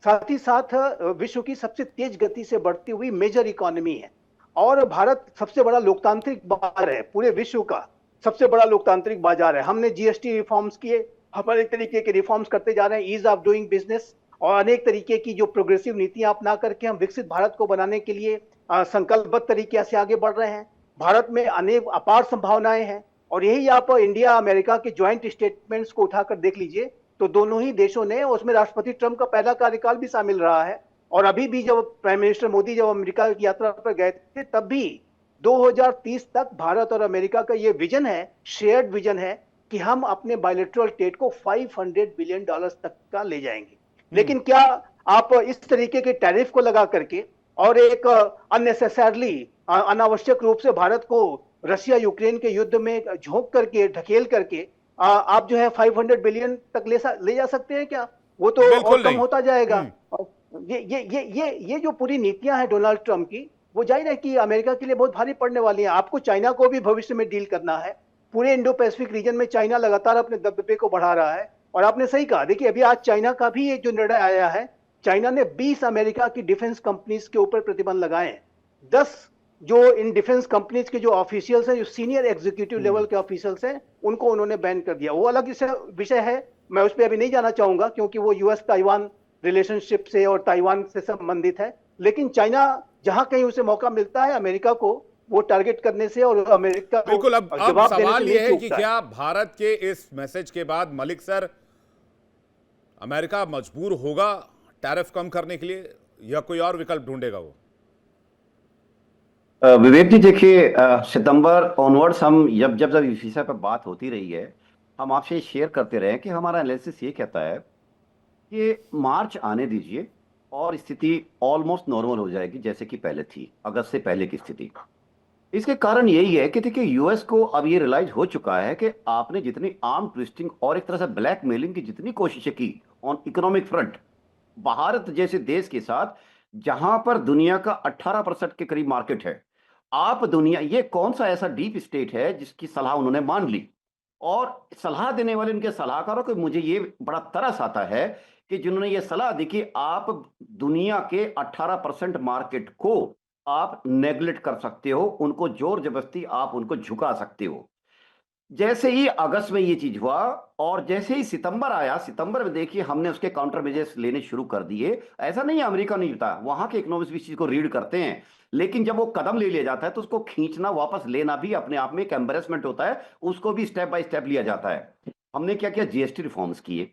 साथ ही साथ विश्व की सबसे तेज गति से बढ़ती हुई मेजर इकोनॉमी है, और भारत सबसे बड़ा लोकतांत्रिक बाजार है, पूरे विश्व का सबसे बड़ा लोकतांत्रिक बाजार है। हमने जीएसटी रिफॉर्म्स किए, हम अनेक तरीके के रिफॉर्म्स करते जा रहे हैं, ईज ऑफ डूइंग बिजनेस, और अनेक तरीके की जो प्रोग्रेसिव नीतियां अपना करके हम विकसित भारत को बनाने के लिए संकल्पबद्ध तरीके से आगे बढ़ रहे हैं। भारत में अनेक अपार संभावनाएं हैं, और यही आप इंडिया अमेरिका के ज्वाइंट स्टेटमेंट्स को उठाकर देख लीजिए तो दोनों ही देशों ने, उसमें राष्ट्रपति ट्रंप का पहला कार्यकाल भी शामिल रहा है, और अभी भी जब प्राइम मिनिस्टर मोदी जब अमेरिका की यात्रा पर गए थे तब भी 2030 तक भारत और अमेरिका का ये विजन है, शेयर्ड विजन है, कि हम अपने बायलैटरल ट्रेड को $500 बिलियन तक का ले जाएंगे। लेकिन क्या आप इस तरीके के टैरिफ को लगा करके और एक अननेसेसरली अनावश्यक रूप से भारत को रशिया यूक्रेन के युद्ध में झोंक करके, ढकेल करके आप जो है 500 बिलियन तक ले जा सकते हैं क्या? वो तो और कम होता जाएगा। ये जो पूरी नीतियां हैं डोनाल्ड ट्रंप की, वो जाहिर है कि अमेरिका के लिए बहुत भारी पड़ने वाली है। आपको चाइना को भी भविष्य में डील करना है। पूरे इंडो पैसिफिक रीजन में चाइना लगातार अपने दबदबे को बढ़ा रहा है, और आपने सही कहा। देखिए, अभी आज चाइना का भी एक जो निर्णय आया है, चाइना ने 20 अमेरिका की डिफेंस कंपनीज के ऊपर प्रतिबंध लगाए हैं। 10 जो इन डिफेंस कंपनीज के जो ऑफिशियल्स हैं, जो सीनियर एग्जीक्यूटिव लेवल के ऑफिशियल्स हैं, उनको उन्होंने बैन कर दिया। वो अलग विषय है, मैं उस पर अभी नहीं जाना चाहूंगा, क्योंकि वो यूएस ताइवान रिलेशनशिप से और ताइवान से संबंधित है। लेकिन चाइना जहां कहीं उसे मौका मिलता है अमेरिका को वो टारगेट करने से और अमेरिका को बिल्कुल। अब जवाब देने सवाल से यह नहीं है कि चूकता है। क्या भारत के इस मैसेज के बाद मलिक सर अमेरिका मजबूर होगा टैरिफ कम करने के लिए, या कोई और विकल्प ढूंढेगा वो? विवेक जी देखिए, सितंबर ऑनवर्ड्स हम जब जब जब इस विषय पर बात होती रही है, हम आपसे शेयर करते रहे कि हमारा एनालिसिस ये कहता है कि मार्च आने दीजिए और स्थिति ऑलमोस्ट नॉर्मल हो जाएगी जैसे कि पहले थी, अगस्त से पहले की स्थिति। इसके कारण यही है कि देखिए, यूएस को अब ये रियलाइज हो चुका है कि आपने जितनी आर्म ट्विस्टिंग और एक तरह से ब्लैकमेलिंग की जितनी कोशिशें की ऑन इकोनॉमिक फ्रंट, भारत जैसे देश के साथ जहां पर दुनिया का 18% के करीब मार्केट है, आप दुनिया, ये कौन सा ऐसा डीप स्टेट है जिसकी सलाह उन्होंने मान ली? और सलाह देने वाले उनके सलाहकारों को मुझे ये बड़ा तरस आता है कि जिन्होंने ये सलाह दी कि आप दुनिया के 18% मार्केट को आप नेग्लेक्ट कर सकते हो, उनको जोर जबरदस्ती आप उनको झुका सकते हो। जैसे ही अगस्त में ये चीज हुआ और जैसे ही सितंबर आया, सितंबर में देखिए हमने उसके काउंटर मेजर्स लेने शुरू कर दिए। ऐसा नहीं है अमेरिका नहीं होता, वहां के इकोनॉमिक्स भी इस चीज को रीड करते हैं, लेकिन जब वो कदम ले लिया जाता है तो उसको खींचना, वापस लेना भी अपने आप में एक एम्बेरसमेंट होता है, उसको भी स्टेप बाय स्टेप लिया जाता है। हमने क्या किया? जीएसटी रिफॉर्म्स किए।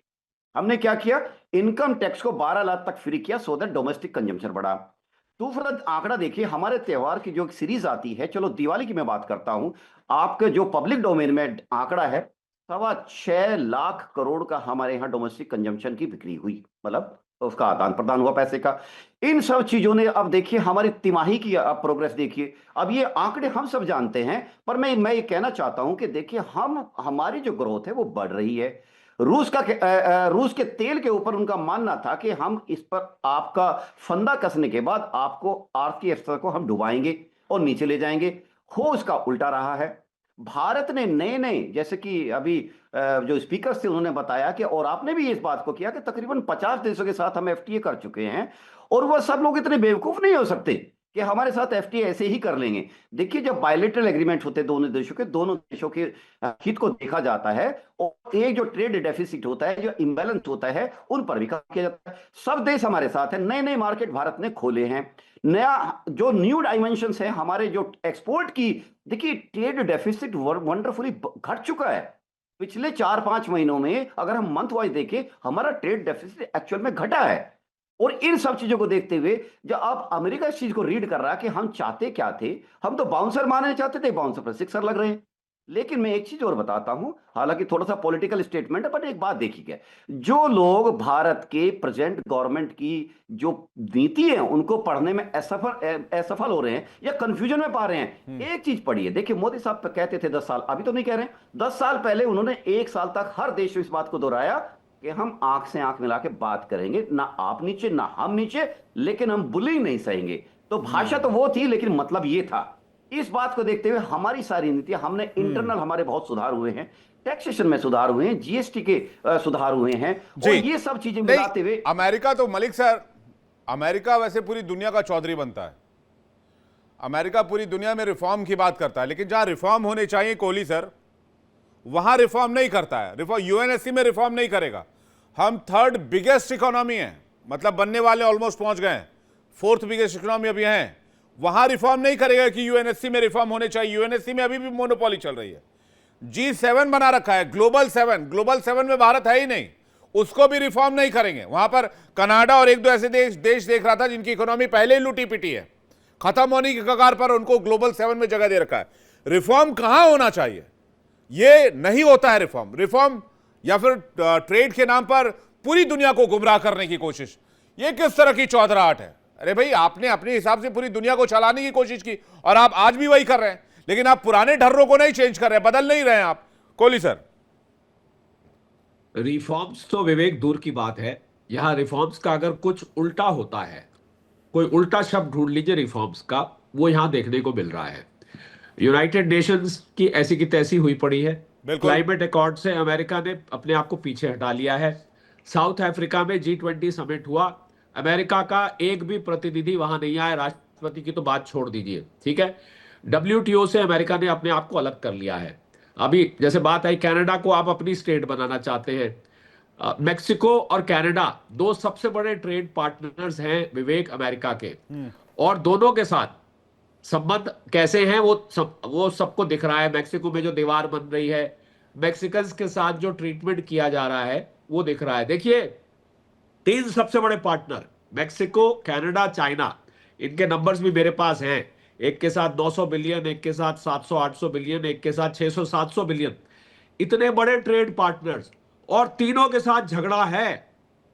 हमने क्या किया? इनकम टैक्स को 12 लाख तक फ्री किया, सो दैट डोमेस्टिक कंजम्पशन बढ़ा। दूसरा आंकड़ा देखिए, हमारे त्योहार की जो सीरीज आती है, चलो दिवाली की मैं बात करता हूं, आपके जो पब्लिक डोमेन में आंकड़ा है, 6.25 लाख करोड़ का हमारे यहां डोमेस्टिक कंजम्पशन की बिक्री हुई, मतलब उसका आदान प्रदान हुआ पैसे का। इन सब चीजों ने, अब देखिए हमारी तिमाही की अब प्रोग्रेस देखिए। अब ये आंकड़े हम सब जानते हैं, पर मैं ये कहना चाहता हूं कि देखिए हमारी जो ग्रोथ है वो बढ़ रही है। रूस के तेल के ऊपर उनका मानना था कि हम इस पर आपका फंदा कसने के बाद आपको आर्थिक स्तर को हम डुबाएंगे और नीचे ले जाएंगे। हो उसका उल्टा रहा है। भारत ने नए नए, जैसे कि अभी जो स्पीकर थे उन्होंने बताया कि, और आपने भी इस बात को किया कि तकरीबन 50 देशों के साथ हम एफटीए कर चुके हैं, और वह सब लोग इतने बेवकूफ नहीं हो सकते कि हमारे साथ एफटीए ऐसे ही कर लेंगे। देखिए, जब बायलैटरल एग्रीमेंट होते हैं दोनों देशों के हित को देखा जाता है, और एक जो ट्रेड डेफिसिट होता है, जो इम्बैलेंस होता है, उन पर भी काम किया जाता है। सब देश हमारे साथ हैं, नए नए मार्केट भारत ने खोले हैं, नया जो न्यू डायमेंशंस है हमारे जो एक्सपोर्ट की, देखिए ट्रेड डेफिसिट वंडरफुली घट चुका है। पिछले 4-5 महीनों में अगर हम मंथ वाइज देखें, हमारा ट्रेड डेफिसिट एक्चुअल में घटा है। और इन सब चीजों को देखते हुए जब आप अमेरिका इस चीज को रीड कर रहा है कि हम चाहते क्या थे, हम तो बाउंसर मारने चाहते थे, बाउंसर पर सिक्सर लग रहे हैं। लेकिन मैं एक चीज और बताता हूं, हालांकि थोड़ा सा पॉलिटिकल स्टेटमेंट है, बट एक बात देखिए, जो लोग भारत के प्रेजेंट गवर्नमेंट की जो नीति है उनको पढ़ने में असफल हो रहे हैं या कंफ्यूजन में पा रहे हैं, एक चीज पढ़िए। देखिए, मोदी साहब कहते थे 10 साल, अभी तो नहीं कह रहे हैं, 10 साल पहले उन्होंने 1 साल तक हर देश में इस बात को दोहराया कि हम आंख से आंख मिला के बात करेंगे, ना आप नीचे ना हम नीचे, लेकिन हम बुलिंग नहीं सहेंगे। तो भाषा तो वो थी, लेकिन मतलब ये था। इस बात को देखते हुए हमारी सारी नीतियां, हमने इंटरनल हमारे बहुत सुधार हुए हैं, टैक्सेशन में सुधार हुए हैं, जीएसटी के सुधार हुए हैं, और ये सब चीजें मिलाते हुए अमेरिका तो मलिक सर, अमेरिका वैसे पूरी दुनिया का चौधरी बनता है। अमेरिका पूरी दुनिया में रिफॉर्म की बात करता है, लेकिन जहां रिफॉर्म होने चाहिए कोहली सर, वहां रिफॉर्म नहीं करता है। रिफॉर्म यूएनएससी में रिफॉर्म नहीं करेगा। हम 3rd बिगेस्ट इकोनॉमी है, मतलब बनने वाले ऑलमोस्ट पहुंच गए हैं, 4th बिगेस्ट इकोनॉमी अभी हैं, वहां रिफॉर्म नहीं करेगा कि यूएनएससी में रिफॉर्म होने चाहिए। यूएनएससी में अभी भी मोनोपोली चल रही है। G7 बना रखा है, ग्लोबल 7 में भारत है ही नहीं, उसको भी रिफॉर्म नहीं करेंगे। वहां पर कनाडा और 1-2 ऐसे देश देख रहा था जिनकी इकोनॉमी पहले ही लूटी पिटी है, खत्म होने की कगार पर, उनको ग्लोबल 7 में जगह दे रखा है। रिफॉर्म कहां होना चाहिए? ये नहीं होता है रिफॉर्म या फिर ट्रेड के नाम पर पूरी दुनिया को गुमराह करने की कोशिश। ये किस तरह की चौधराहट है? अरे भाई, आपने अपने हिसाब से पूरी दुनिया को चलाने की कोशिश की और आप आज भी वही कर रहे हैं, लेकिन आप पुराने ढर्रों को नहीं चेंज कर रहे हैं, बदल नहीं रहे हैं आप। कोहली सर, रिफॉर्म्स तो विवेक दूर की बात है। यहां रिफॉर्म्स का अगर कुछ उल्टा होता है, कोई उल्टा शब्द ढूंढ लीजिए रिफॉर्म्स का, वो यहां देखने को मिल रहा है। यूनाइटेड नेशंस की ऐसी की तैसी हुई पड़ी है। क्लाइमेट अकॉर्ड से अमेरिका ने अपने आप को पीछे हटा लिया है। साउथ अफ्रीका में G20 समिट हुआ, अमेरिका का एक भी प्रतिनिधि वहां नहीं आया, राष्ट्रपति की तो बात छोड़ दीजिए, ठीक है। WTO से अमेरिका ने अपने आप को अलग कर लिया है। अभी जैसे बात आई, कनाडा को आप अपनी स्टेट बनाना चाहते हैं। मेक्सिको और कनाडा 2 सबसे बड़े ट्रेड पार्टनर्स हैं विवेक अमेरिका के, और दोनों के साथ संबंध कैसे हैं वो सबको दिख रहा है। मेक्सिको में जो दीवार बन रही है, मेक्सिकन्स के साथ जो ट्रीटमेंट किया जा रहा है वो दिख रहा है। देखिए, 3 सबसे बड़े पार्टनर, मेक्सिको, कनाडा, चाइना, इनके नंबर्स भी मेरे पास हैं। एक के साथ 900 बिलियन, एक के साथ 700-800 बिलियन, एक के साथ 600-700 बिलियन। इतने बड़े ट्रेड पार्टनर्स, और तीनों के साथ झगड़ा है।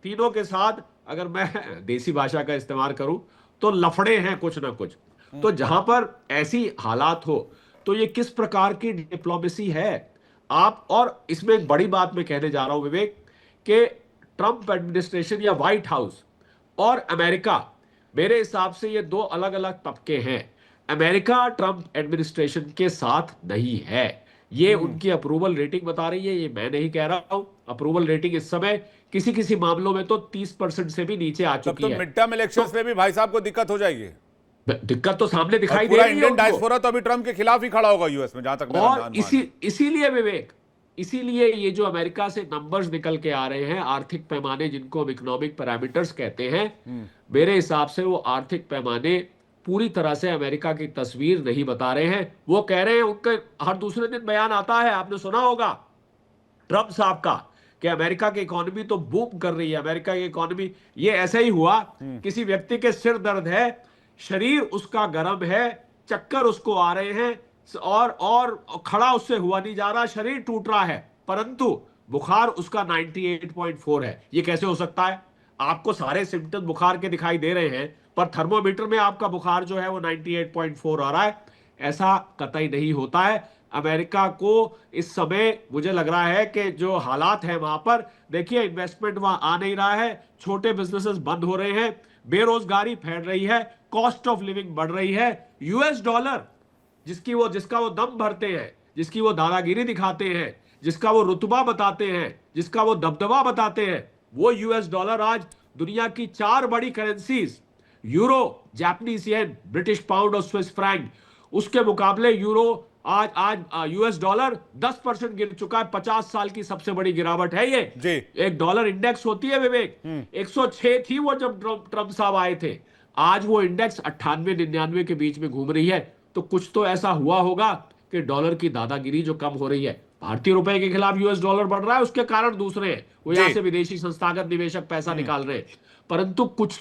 तीनों के साथ, अगर मैं देसी भाषा का इस्तेमाल करूं, तो लफड़े हैं कुछ ना कुछ। तो जहां पर ऐसी हालात हो, तो ये किस प्रकार की डिप्लोमेसी है आप? और इसमें एक बड़ी बात मैं कहने जा रहा हूं विवेक, कि ट्रंप एडमिनिस्ट्रेशन या व्हाइट हाउस और अमेरिका, मेरे हिसाब से ये 2 अलग अलग तबके हैं। अमेरिका ट्रंप एडमिनिस्ट्रेशन के साथ नहीं है, ये उनकी अप्रूवल रेटिंग बता रही है, ये मैं नहीं कह रहा हूं। अप्रूवल रेटिंग इस समय किसी किसी मामलों में तो 30% से भी नीचे आ चुकी है। मिड टर्म इलेक्शंस में भी भाई साहब को दिक्कत हो जाएगी। दिक्कत तो सामने दिखाई दे रही है। इंडियन डायस्पोरा तो अभी ट्रंप के खिलाफ ही खड़ा होगा यूएस में, जहां तक मेरा और इसीलिए विवेक, इसीलिए ये जो अमेरिका से नंबर्स निकल के आ रहे हैं, आर्थिक पैमाने जिनको हम इकोनॉमिक पैरामीटर्स कहते हैं, मेरे हिसाब से वो आर्थिक पैमाने पूरी तरह से अमेरिका की तस्वीर नहीं बता रहे हैं। वो कह रहे हैं, उनका हर दूसरे दिन बयान आता है, आपने सुना होगा ट्रंप साहब का, कि अमेरिका की इकोनॉमी तो बूम कर रही है। अमेरिका की इकोनॉमी, ये ऐसा ही हुआ, किसी व्यक्ति के सिर दर्द है, शरीर उसका गर्म है, चक्कर उसको आ रहे हैं, और खड़ा उससे हुआ नहीं जा रहा, शरीर टूट रहा है, परंतु बुखार उसका 98.4 है। ये कैसे हो सकता है? आपको सारे सिम्टम्स बुखार के दिखाई दे रहे हैं, पर थर्मोमीटर में आपका बुखार जो है वो 98.4 आ रहा है। ऐसा कतई नहीं होता है। अमेरिका को इस समय मुझे लग रहा है कि जो हालात है वहां पर, देखिए, इन्वेस्टमेंट वहां आ नहीं रहा है, छोटे बिजनेसेस बंद हो रहे हैं, बेरोजगारी फैल रही है, कॉस्ट ऑफ लिविंग बढ़ रही है। यूएस डॉलर जिसका वो दम भरते हैं, जिसकी वो दादागिरी दिखाते हैं, जिसका वो रुतबा बताते हैं, जिसका वो दबदबा बताते हैं, वो यूएस डॉलर आज दुनिया की 4 बड़ी currencies, euro, Japanese yen, British pound और स्विस फ्रैंक, उसके मुकाबले यूरो आज यूएस डॉलर 10% गिर चुका है। 50 साल की सबसे बड़ी गिरावट है ये जी। एक डॉलर इंडेक्स होती है विवेक, 106 थी वो जब ट्रंप साहब आए थे, आज वो इंडेक्स 98-99 के बीच में घूम रही है। तो कुछ तो ऐसा हुआ होगा कि डॉलर की दादागिरी जो कम हो रही है, भारतीय रुपए के खिलाफ यूएस डॉलर बढ़ रहा है, उसके कारण दूसरे हैं, वो यहां से विदेशी संस्थागत निवेशक पैसा निकाल रहे हैं। परंतु कुछ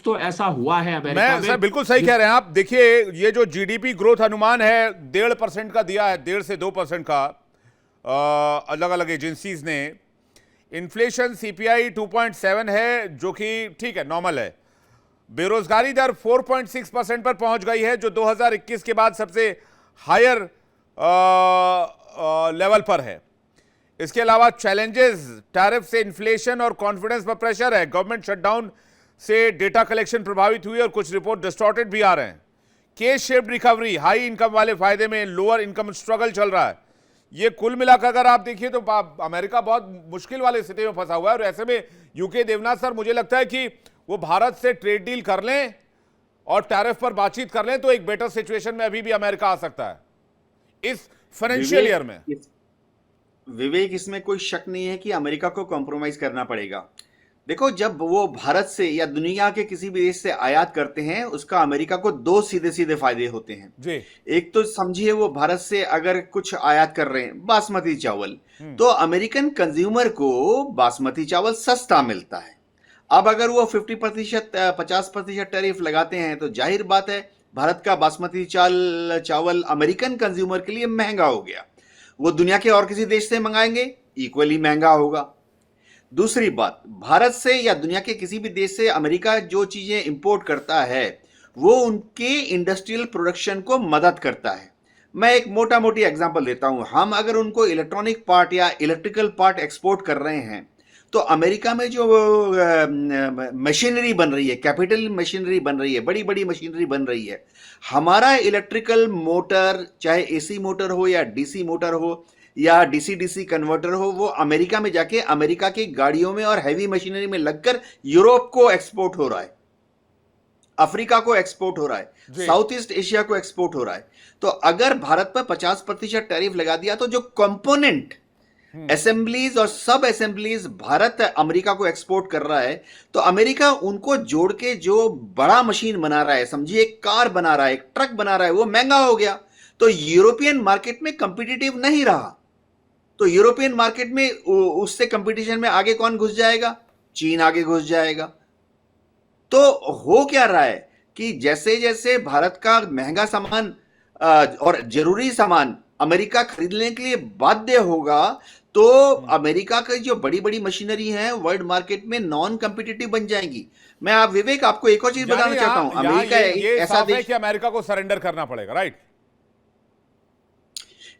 तो ऐसा हुआ है अमेरिका मैं में। सर बिल्कुल सही कह रहे हैं आप। देखिए ये जो जीडीपी ग्रोथ अनुमान है 1.5% का दिया है, 1.5 से 2% का अलग अलग एजेंसीज ने। इन्फ्लेशन सीपीआई 2.7 है जो कि ठीक है, नॉर्मल है। बेरोजगारी दर 4.6% पर पहुंच गई है जो 2021 के बाद सबसे हायर लेवल पर है। इसके अलावा चैलेंजेस, टैरिफ से इन्फ्लेशन और कॉन्फिडेंस पर प्रेशर है। गवर्नमेंट शटडाउन से डेटा कलेक्शन प्रभावित हुई और कुछ रिपोर्ट डिस्टॉर्टेड भी आ रहे हैं। के शेप्ड रिकवरी, हाई इनकम वाले फायदे में, लोअर इनकम स्ट्रगल चल रहा है। ये कुल मिलाकर अगर आप देखिए तो अमेरिका बहुत मुश्किल वाली स्थिति में फंसा हुआ है। और ऐसे में यूके देवनाथ सर, मुझे लगता है कि वो भारत से ट्रेड डील कर लें और टैरिफ पर बातचीत कर लें तो एक बेटर सिचुएशन में अभी भी अमेरिका आ सकता है इस फाइनेंशियल ईयर में। विवेक, इसमें कोई शक नहीं है कि अमेरिका को कॉम्प्रोमाइज करना पड़ेगा। देखो, जब वो भारत से या दुनिया के किसी भी देश से आयात करते हैं उसका अमेरिका को दो सीधे सीधे फायदे होते हैं जी। एक तो समझिए वो भारत से अगर कुछ आयात कर रहे हैं बासमती चावल, तो अमेरिकन कंज्यूमर को बासमती चावल सस्ता मिलता है। अब अगर वो 50% टैरिफ लगाते हैं तो जाहिर बात है भारत का बासमती चावल अमेरिकन कंज्यूमर के लिए महंगा हो गया। वो दुनिया के और किसी देश से मंगाएंगे, इक्वली महंगा होगा। दूसरी बात, भारत से या दुनिया के किसी भी देश से अमेरिका जो चीजें इंपोर्ट करता है वो उनके इंडस्ट्रियल प्रोडक्शन को मदद करता है। मैं एक मोटा मोटी एग्जांपल देता हूं। हम अगर उनको इलेक्ट्रॉनिक पार्ट या इलेक्ट्रिकल पार्ट एक्सपोर्ट कर रहे हैं तो अमेरिका में जो मशीनरी बन रही है, कैपिटल मशीनरी बन रही है, बड़ी बड़ी मशीनरी बन रही है, हमारा इलेक्ट्रिकल मोटर चाहे एसी मोटर हो या डीसी मोटर हो या डीसी डीसी कन्वर्टर हो, वो अमेरिका में जाके अमेरिका की गाड़ियों में और हैवी मशीनरी में लगकर यूरोप को एक्सपोर्ट हो रहा है, अफ्रीका को एक्सपोर्ट हो रहा है, साउथ ईस्ट एशिया को एक्सपोर्ट हो रहा है। तो अगर भारत पर 50% टैरिफ लगा दिया तो जो कंपोनेंट असेंबलीज और सब असेंबलीज भारत अमेरिका को एक्सपोर्ट कर रहा है तो अमेरिका उनको जोड़ के जो बड़ा मशीन बना रहा है, समझिए एक कार बना रहा है, एक ट्रक बना रहा है, वो महंगा हो गया तो यूरोपियन मार्केट में कंपिटिटिव नहीं रहा। तो यूरोपियन मार्केट में उससे कंपटीशन में आगे कौन घुस जाएगा? चीन आगे घुस जाएगा। तो हो क्या रहा है कि जैसे जैसे भारत का महंगा सामान और जरूरी सामान अमेरिका खरीदने के लिए बाध्य होगा तो अमेरिका की जो बड़ी बड़ी मशीनरी हैं वर्ल्ड मार्केट में नॉन कॉम्पिटिटिव बन जाएंगी। मैं आप विवेक आपको एक और चीज बताना चाहता हूं। अमेरिका ऐसा देश कि अमेरिका को सरेंडर करना पड़ेगा, राइट?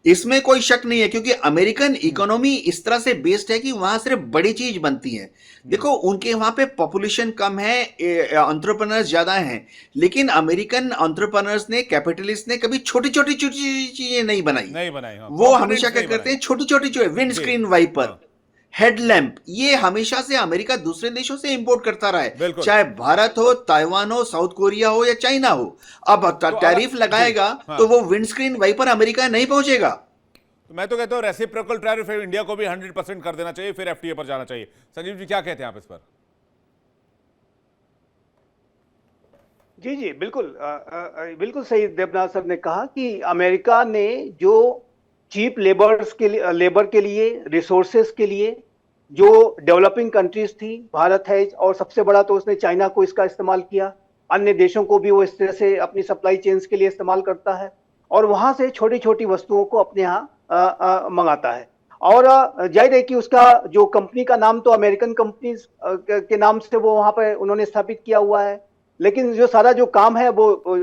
इसमें कोई शक नहीं है क्योंकि अमेरिकन इकोनॉमी इस तरह से बेस्ड है कि वहां सिर्फ बड़ी चीज बनती है। देखो उनके वहां पे पॉपुलेशन कम है, एंटरप्रेन्योर्स ज्यादा हैं, लेकिन अमेरिकन एंटरप्रेन्योर्स ने, कैपिटलिस्ट ने कभी छोटी छोटी चीजें नहीं बनाई। हाँ। वो हमेशा क्या करते हैं, छोटी छोटी जो विंड स्क्रीन वाइपर, हेडलैम्प, ये हमेशा से अमेरिका दूसरे देशों से इंपोर्ट करता रहा है, चाहे भारत हो, ताइवान हो, साउथ कोरिया हो या चाइना हो। अब टैरिफ लगाएगा तो वो विंडस्क्रीन वाइपर अमेरिका नहीं पहुंचेगा। तो मैं तो कहता हूं रेसिप्रोकल टैरिफ इंडिया को भी 100% कर देना चाहिए, फिर एफटीए पर जाना चाहिए। संजीव जी क्या कहते हैं आप इस पर? जी जी बिल्कुल बिल्कुल सही देवनाथ सर ने कहा कि अमेरिका ने जो चीप लेबर के लिए, रिसोर्सेस के लिए जो डेवलपिंग कंट्रीज थी, भारत है और सबसे बड़ा तो उसने चाइना को इसका इस्तेमाल किया, अन्य देशों को भी वो इस तरह से अपनी सप्लाई चेन्स के लिए इस्तेमाल करता है और वहां से छोटी छोटी वस्तुओं को अपने यहाँ मंगाता है। और जाहिर है कि उसका जो कंपनी का नाम तो अमेरिकन कंपनीज के नाम से वो वहां पर उन्होंने स्थापित किया हुआ है, लेकिन जो सारा जो काम है वो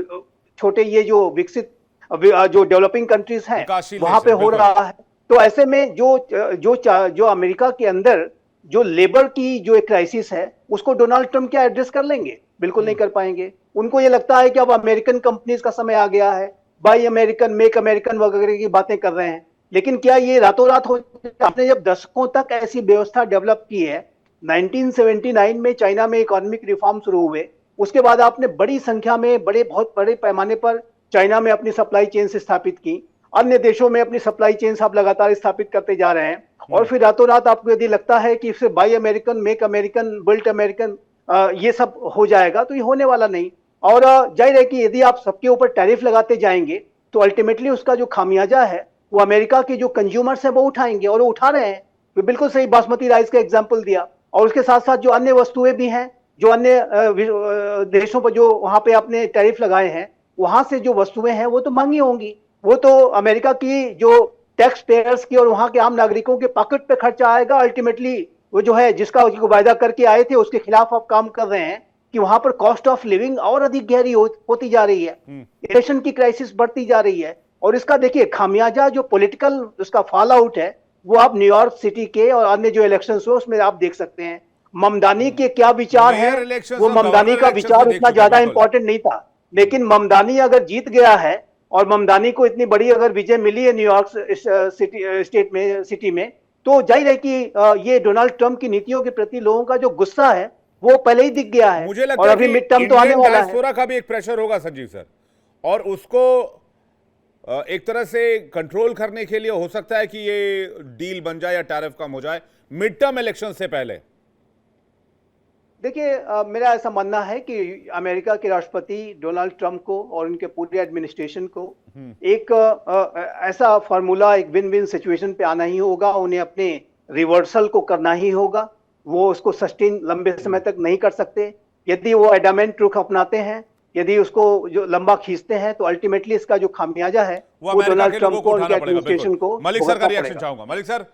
छोटे ये जो विकसित जो डेवलपिंग कंट्रीज हैं वहां पे हो रहा है। तो ऐसे में जो अमेरिका के अंदर जो लेबर की जो एक क्राइसिस है उसको डोनाल्ड ट्रंप क्या एड्रेस कर लेंगे? बिल्कुल नहीं कर पाएंगे। उनको ये लगता है कि अब अमेरिकन कंपनीज का समय आ गया है, बाय अमेरिकन, मेक अमेरिकन वगैरह की बातें कर रहे हैं, लेकिन क्या ये रातों रात हो? आपने जब दशकों तक ऐसी व्यवस्था डेवलप की है, 1979 में चाइना में इकोनॉमिक रिफॉर्म शुरू हुए, उसके बाद आपने बड़ी संख्या में बहुत बड़े पैमाने पर चाइना में अपनी सप्लाई चेन स्थापित की, अन्य देशों में अपनी सप्लाई चेन आप लगातार स्थापित करते जा रहे हैं और फिर रातों रात आपको यदि लगता है कि इससे bye American, make American, built American ये सब हो जाएगा, तो ये होने वाला नहीं। और जाहिर है कि यदि आप सबके ऊपर टैरिफ लगाते जाएंगे तो अल्टीमेटली उसका जो खामियाजा है वो अमेरिका के जो कंज्यूमर्स हैं वो उठाएंगे और वो उठा रहे हैं। बिल्कुल सही बासमती राइस का एग्जाम्पल दिया और उसके साथ साथ जो अन्य वस्तुएं भी हैं जो अन्य देशों पर जो वहां पे आपने टैरिफ लगाए हैं, वहां से जो वस्तुएं हैं वो तो महंगी होंगी। वो तो अमेरिका की जो टैक्स पेयर्स की और वहां के आम नागरिकों के पॉकेट पे खर्चा आएगा। अल्टीमेटली वो जो है जिसका वायदा करके आए थे उसके खिलाफ आप काम कर रहे हैं कि वहां पर कॉस्ट ऑफ लिविंग और अधिक गहरी होती जा रही है, इन्फ्लेशन की क्राइसिस बढ़ती जा रही है। और इसका देखिए खामियाजा जो पॉलिटिकल उसका फॉल आउट है वो आप न्यूयॉर्क सिटी के और अन्य जो इलेक्शन हुए उसमें आप देख सकते हैं। ममदानी के क्या विचार है, मेयर इलेक्शंस वो और ममदानी गवर्नर का इलेक्शंस विचार में देख उतना चुके ज्यादा हैं, बिल्कुल। इंपॉर्टेंट नहीं था, लेकिन ममदानी अगर जीत गया है और ममदानी को इतनी बड़ी अगर विजय मिली है न्यूयॉर्क सिटी में, तो जाहिर है कि ये डोनाल्ड ट्रंप की नीतियों के प्रति लोगों का जो गुस्सा है वो पहले ही दिख गया है। मुझे लगता और है अभी कि मिड टर्म तो आने इंडियन वाला है। डायस्पोरा का भी एक प्रेशर होगा संजीव सर, और उसको एक तरह से कंट्रोल करने के लिए हो सकता है कि ये डील बन जाए या टैरिफ कम हो जाए मिड टर्म इलेक्शन से पहले। देखिए मेरा ऐसा मानना है कि अमेरिका के राष्ट्रपति डोनाल्ड ट्रंप को और उनके पूरे एडमिनिस्ट्रेशन को एक ऐसा फार्मूला, एक विन विन सिचुएशन पे आना ही होगा। उन्हें अपने रिवर्सल को करना ही होगा। वो उसको सस्टेन लंबे समय तक नहीं कर सकते। यदि वो एडामेंट रुख अपनाते हैं, यदि उसको जो लंबा खींचते हैं, तो अल्टीमेटली इसका जो खामियाजा है वो वो अमेरिका डोनाल्ड के ट्रंप लोगों को को और उनके उठाना पड़ेगा, एडमिनिस्ट्रेशन को बिल्कुल। मलिक सर का भुगतना रिएक्शन पड़ेगा। चाहूंगा। मलिक सर,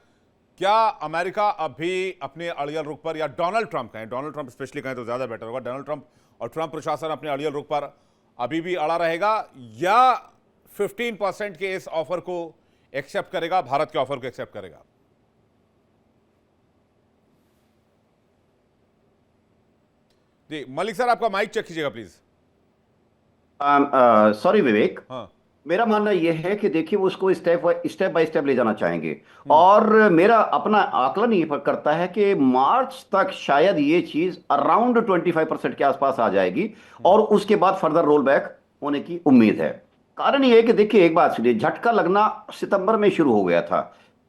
क्या अमेरिका अभी अपने अड़ियल रुख पर, या डोनाल्ड ट्रंप कहें, डोनाल्ड ट्रंप स्पेशली कहें तो ज्यादा बेटर होगा, डोनाल्ड ट्रंप और ट्रंप प्रशासन अपने अड़ियल रुख पर अभी भी अड़ा रहेगा, या 15% के इस ऑफर को एक्सेप्ट करेगा, भारत के ऑफर को एक्सेप्ट करेगा? जी मलिक सर, आपका माइक चेक कीजिएगा प्लीज। सॉरी विवेक, हाँ, मेरा मानना यह है कि देखिए वो उसको स्टेप बाय स्टेप ले जाना चाहेंगे। और मेरा अपना आकलन ये करता है कि मार्च तक शायद ये चीज अराउंड 25% के आसपास आ जाएगी और उसके बाद फर्दर रोल बैक होने की उम्मीद है। कारण ये है कि देखिए एक बात सुनिए, झटका लगना सितंबर में शुरू हो गया था।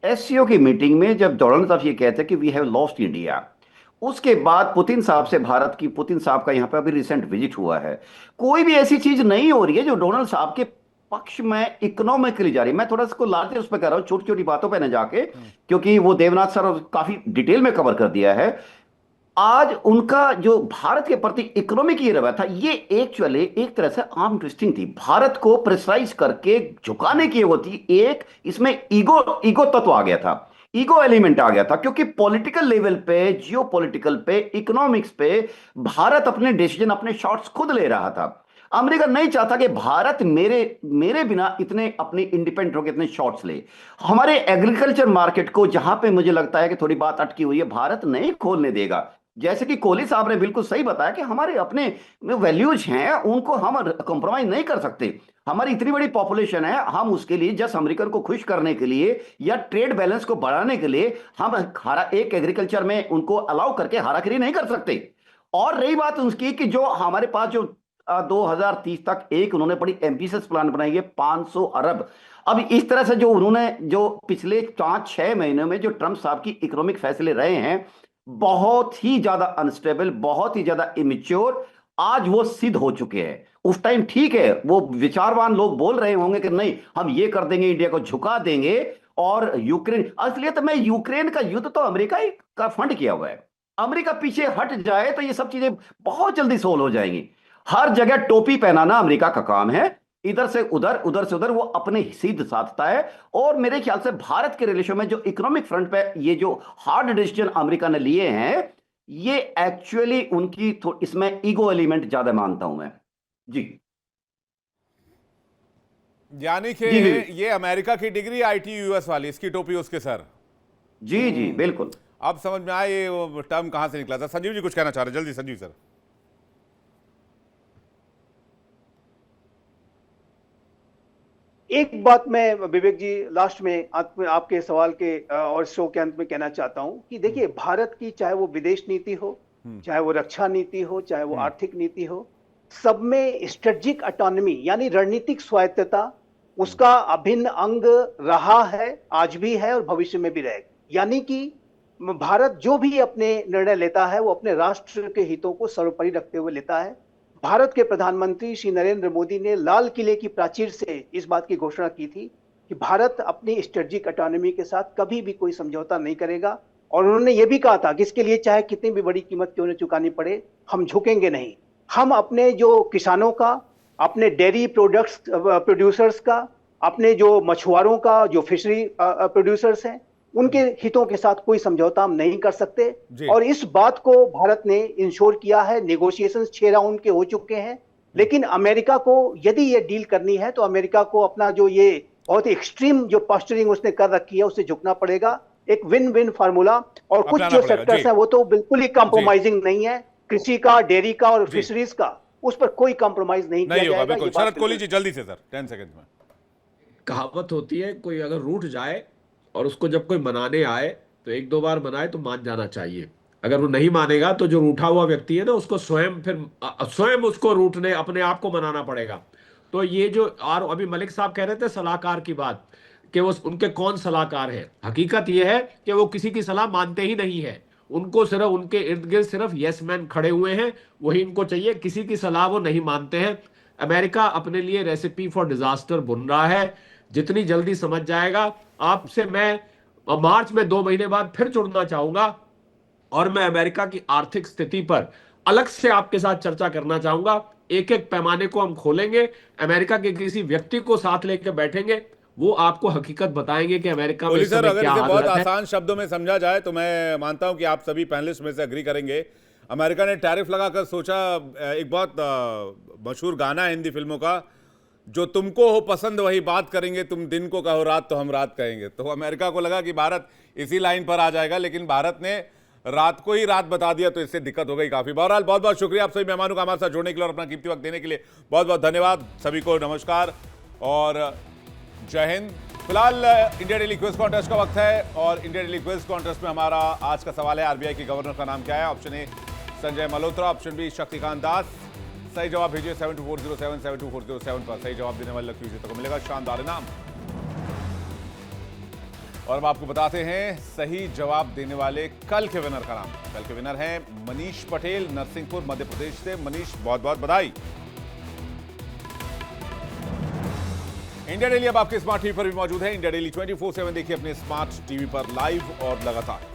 एससीओ की मीटिंग में जब डोनाल्ड साहब ये कहते कि वी हैव लॉस्ट इंडिया, उसके बाद पुतिन साहब से भारत की, पुतिन साहब का यहां पे अभी रिसेंट विजिट हुआ है, कोई भी ऐसी चीज नहीं हो रही है जो डोनाल्ड साहब के पक्ष में इकोनॉमिकली जा रही है। मैं थोड़ा सा लार्जर उस पर कर रहा हूं, छोटी छोटी बातों पे न जाके, क्योंकि वो देवनाथ सर काफी डिटेल में कवर कर दिया है। आज उनका जो भारत के प्रति इकोनॉमिक ये रवैया था, ये एक्चुअली एक तरह से आर्म ट्विस्टिंग थी। भारत को प्रेशराइज करके झुकाने की होती, एक इसमें ईगो तत्व आ गया था, ईगो एलिमेंट आ गया था, क्योंकि पॉलिटिकल लेवल पे, जियो पॉलिटिकल पे, इकोनॉमिक्स पे भारत अपने डिसीजन, अपने शॉट्स खुद ले रहा था। अमेरिका नहीं चाहता कि भारत मेरे बिना इतने अपने इंडिपेंडेंट होकर इतने शॉट्स ले। हमारे एग्रीकल्चर मार्केट को, जहां पे मुझे लगता है कि थोड़ी बात अटकी हुई है, भारत नहीं खोलने देगा। जैसे कि कोहली साहब ने बिल्कुल सही बताया कि हमारे अपने वैल्यूज हैं, उनको हम कॉम्प्रोमाइज नहीं कर सकते। हमारी इतनी बड़ी पॉपुलेशन है, हम उसके लिए जस्ट अमेरिकन को खुश करने के लिए या ट्रेड बैलेंस को बढ़ाने के लिए हम एक एग्रीकल्चर में उनको अलाउ करके हाराखरी नहीं कर सकते। और रही बात उसकी कि जो हमारे पास जो 2030 तक एक उन्होंने बड़ी एम्बिशियस प्लान बनाई है, 500 अरब। अब इस तरह से जो उन्होंने जो पिछले 5-6 महीने में जो ट्रंप साहब की इकोनॉमिक फैसले रहे हैं, बहुत ही ज्यादा अनस्टेबल, बहुत ही ज्यादा इमेच्योर, आज वो सिद्ध हो चुके हैं। उस टाइम ठीक है, वो विचारवान लोग बोल रहे होंगे कि नहीं हम ये कर देंगे, इंडिया को झुका देंगे। और यूक्रेन, असलियत में यूक्रेन का युद्ध तो अमेरिका ही का फंड किया हुआ है। अमेरिका पीछे हट जाए तो ये सब चीजें बहुत जल्दी सोल्व हो जाएंगी। हर जगह टोपी पहनाना अमेरिका का काम है, इधर से उधर, उधर से उधर वो अपने सीध साधता है। और मेरे ख्याल से भारत के रिलेशन में जो इकोनॉमिक फ्रंट पे ये जो हार्ड डिसीजन अमेरिका ने लिए हैं, ये एक्चुअली उनकी इसमें ईगो एलिमेंट ज्यादा मानता हूं मैं। जी, यानी कि ये अमेरिका की डिग्री, आईटी यूएस वाली, इसकी टोपी उसके सर। जी जी बिल्कुल। अब समझ में आया ये टर्म कहां से निकला था। संजीव जी कुछ कहना चाह रहे, जल्दी संजीव सर। एक बात मैं विवेक जी लास्ट में आपके सवाल के और शो के अंत में कहना चाहता हूं कि देखिए भारत की चाहे वो विदेश नीति हो, चाहे वो रक्षा नीति हो, चाहे वो आर्थिक नीति हो, सब में स्ट्रेटेजिक ऑटोनॉमी यानी रणनीतिक स्वायत्तता उसका अभिन्न अंग रहा है, आज भी है और भविष्य में भी रहेगा। यानी कि भारत जो भी अपने निर्णय लेता है वो अपने राष्ट्र के हितों को सर्वोपरि रखते हुए लेता है। भारत के प्रधानमंत्री श्री नरेंद्र मोदी ने लाल किले की प्राचीर से इस बात की घोषणा की थी कि भारत अपनी स्ट्रेटेजिक ऑटोनॉमी के साथ कभी भी कोई समझौता नहीं करेगा। और उन्होंने ये भी कहा था कि इसके लिए चाहे कितनी भी बड़ी कीमत क्यों न चुकानी पड़े, हम झुकेंगे नहीं। हम अपने जो किसानों का, अपने डेयरी प्रोडक्ट्स प्रोड्यूसर्स का, अपने जो मछुआरों का, जो फिशरी प्रोड्यूसर्स हैं, उनके हितों के साथ कोई समझौता हम नहीं कर सकते। और इस बात को भारत ने इंश्योर किया है। नेगोशिएशंस 6 राउंड के हो चुके हैं, लेकिन अमेरिका को यदि ये डील करनी है तो अमेरिका को अपना जो ये बहुत ही एक्सट्रीम जो पॉस्चरिंग उसने कर रखी है उससे झुकना पड़ेगा। एक विन विन फार्मूला। और कुछ जो सेक्टर्स हैं वो तो बिल्कुल ही कॉम्प्रोमाइजिंग नहीं है, कृषि का, डेयरी का और फिशरीज का, उस पर कोई कॉम्प्रोमाइज नहीं किया जाएगा। बिल्कुल। शरद कोहली जी जल्दी से सर 10 सेकंड में। कहावत होती है, कोई अगर रूठ जाए और उसको जब कोई मनाने आए तो 1-2 बार मनाए तो मान जाना चाहिए। अगर वो नहीं मानेगा तो जो रूठा हुआ व्यक्ति है ना, उसको स्वयं उसको रूठने, अपने आप को मनाना पड़ेगा। तो ये जो और अभी मलिक साहब कह रहे थे सलाहकार की बात, कि वो उनके कौन सलाहकार हैं, हकीकत ये है कि वो किसी की सलाह मानते ही नहीं है। उनको सिर्फ उनके इर्द गिर्द सिर्फ यस मैन खड़े हुए हैं, वही इनको चाहिए, किसी की सलाह वो नहीं मानते हैं। अमेरिका अपने लिए रेसिपी फॉर डिजास्टर बुन रहा है। जितनी जल्दी समझ जाएगा, आपसे मैं मार्च में 2 महीने बाद फिर जुड़ना चाहूंगा और मैं अमेरिका की आर्थिक स्थिति पर अलग से आपके साथ चर्चा करना चाहूंगा। एक एक पैमाने को हम खोलेंगे, अमेरिका के किसी व्यक्ति को साथ लेकर बैठेंगे, वो आपको हकीकत बताएंगे कि अमेरिका में सर अगर क्या इसे बहुत हालत है। आसान शब्दों में समझा जाए तो मैं मानता हूं कि आप सभी पैनलिस्ट में से एग्री करेंगे। अमेरिका ने टैरिफ लगाकर सोचा, एक बहुत मशहूर गाना है हिंदी फिल्मों का, जो तुमको हो पसंद वही बात करेंगे, तुम दिन को कहो रात तो हम रात कहेंगे। तो अमेरिका को लगा कि भारत इसी लाइन पर आ जाएगा, लेकिन भारत ने रात को ही रात बता दिया, तो इससे दिक्कत हो गई काफी। बहरहाल बहुत बहुत शुक्रिया आप सभी मेहमानों का हमारे साथ जुड़ने के लिए और अपना कीमती वक्त देने के लिए बहुत बहुत धन्यवाद। सभी को नमस्कार और जय हिंद। फिलहाल इंडिया डेली क्विज कॉन्टेस्ट का वक्त है और इंडिया डेली क्विज कॉन्टेस्ट में हमारा आज का सवाल है, आरबीआई के गवर्नर का नाम क्या है? Option A Sanjay Malhotra, option B Shaktikanta Das. सही जवाब भेजिए 72407 72407 पर। सही जवाब देने वाले लकी विजेता को मिलेगा शानदार इनाम। और हम आपको बताते हैं सही जवाब देने वाले कल के विनर का नाम। कल के विनर हैं मनीष पटेल, नरसिंहपुर मध्य प्रदेश से। मनीष बहुत बहुत बधाई। इंडिया डेली अब आपके स्मार्ट टीवी पर भी मौजूद है। इंडिया डेली 24/7 देखिए अपने स्मार्ट टीवी पर लाइव और लगातार।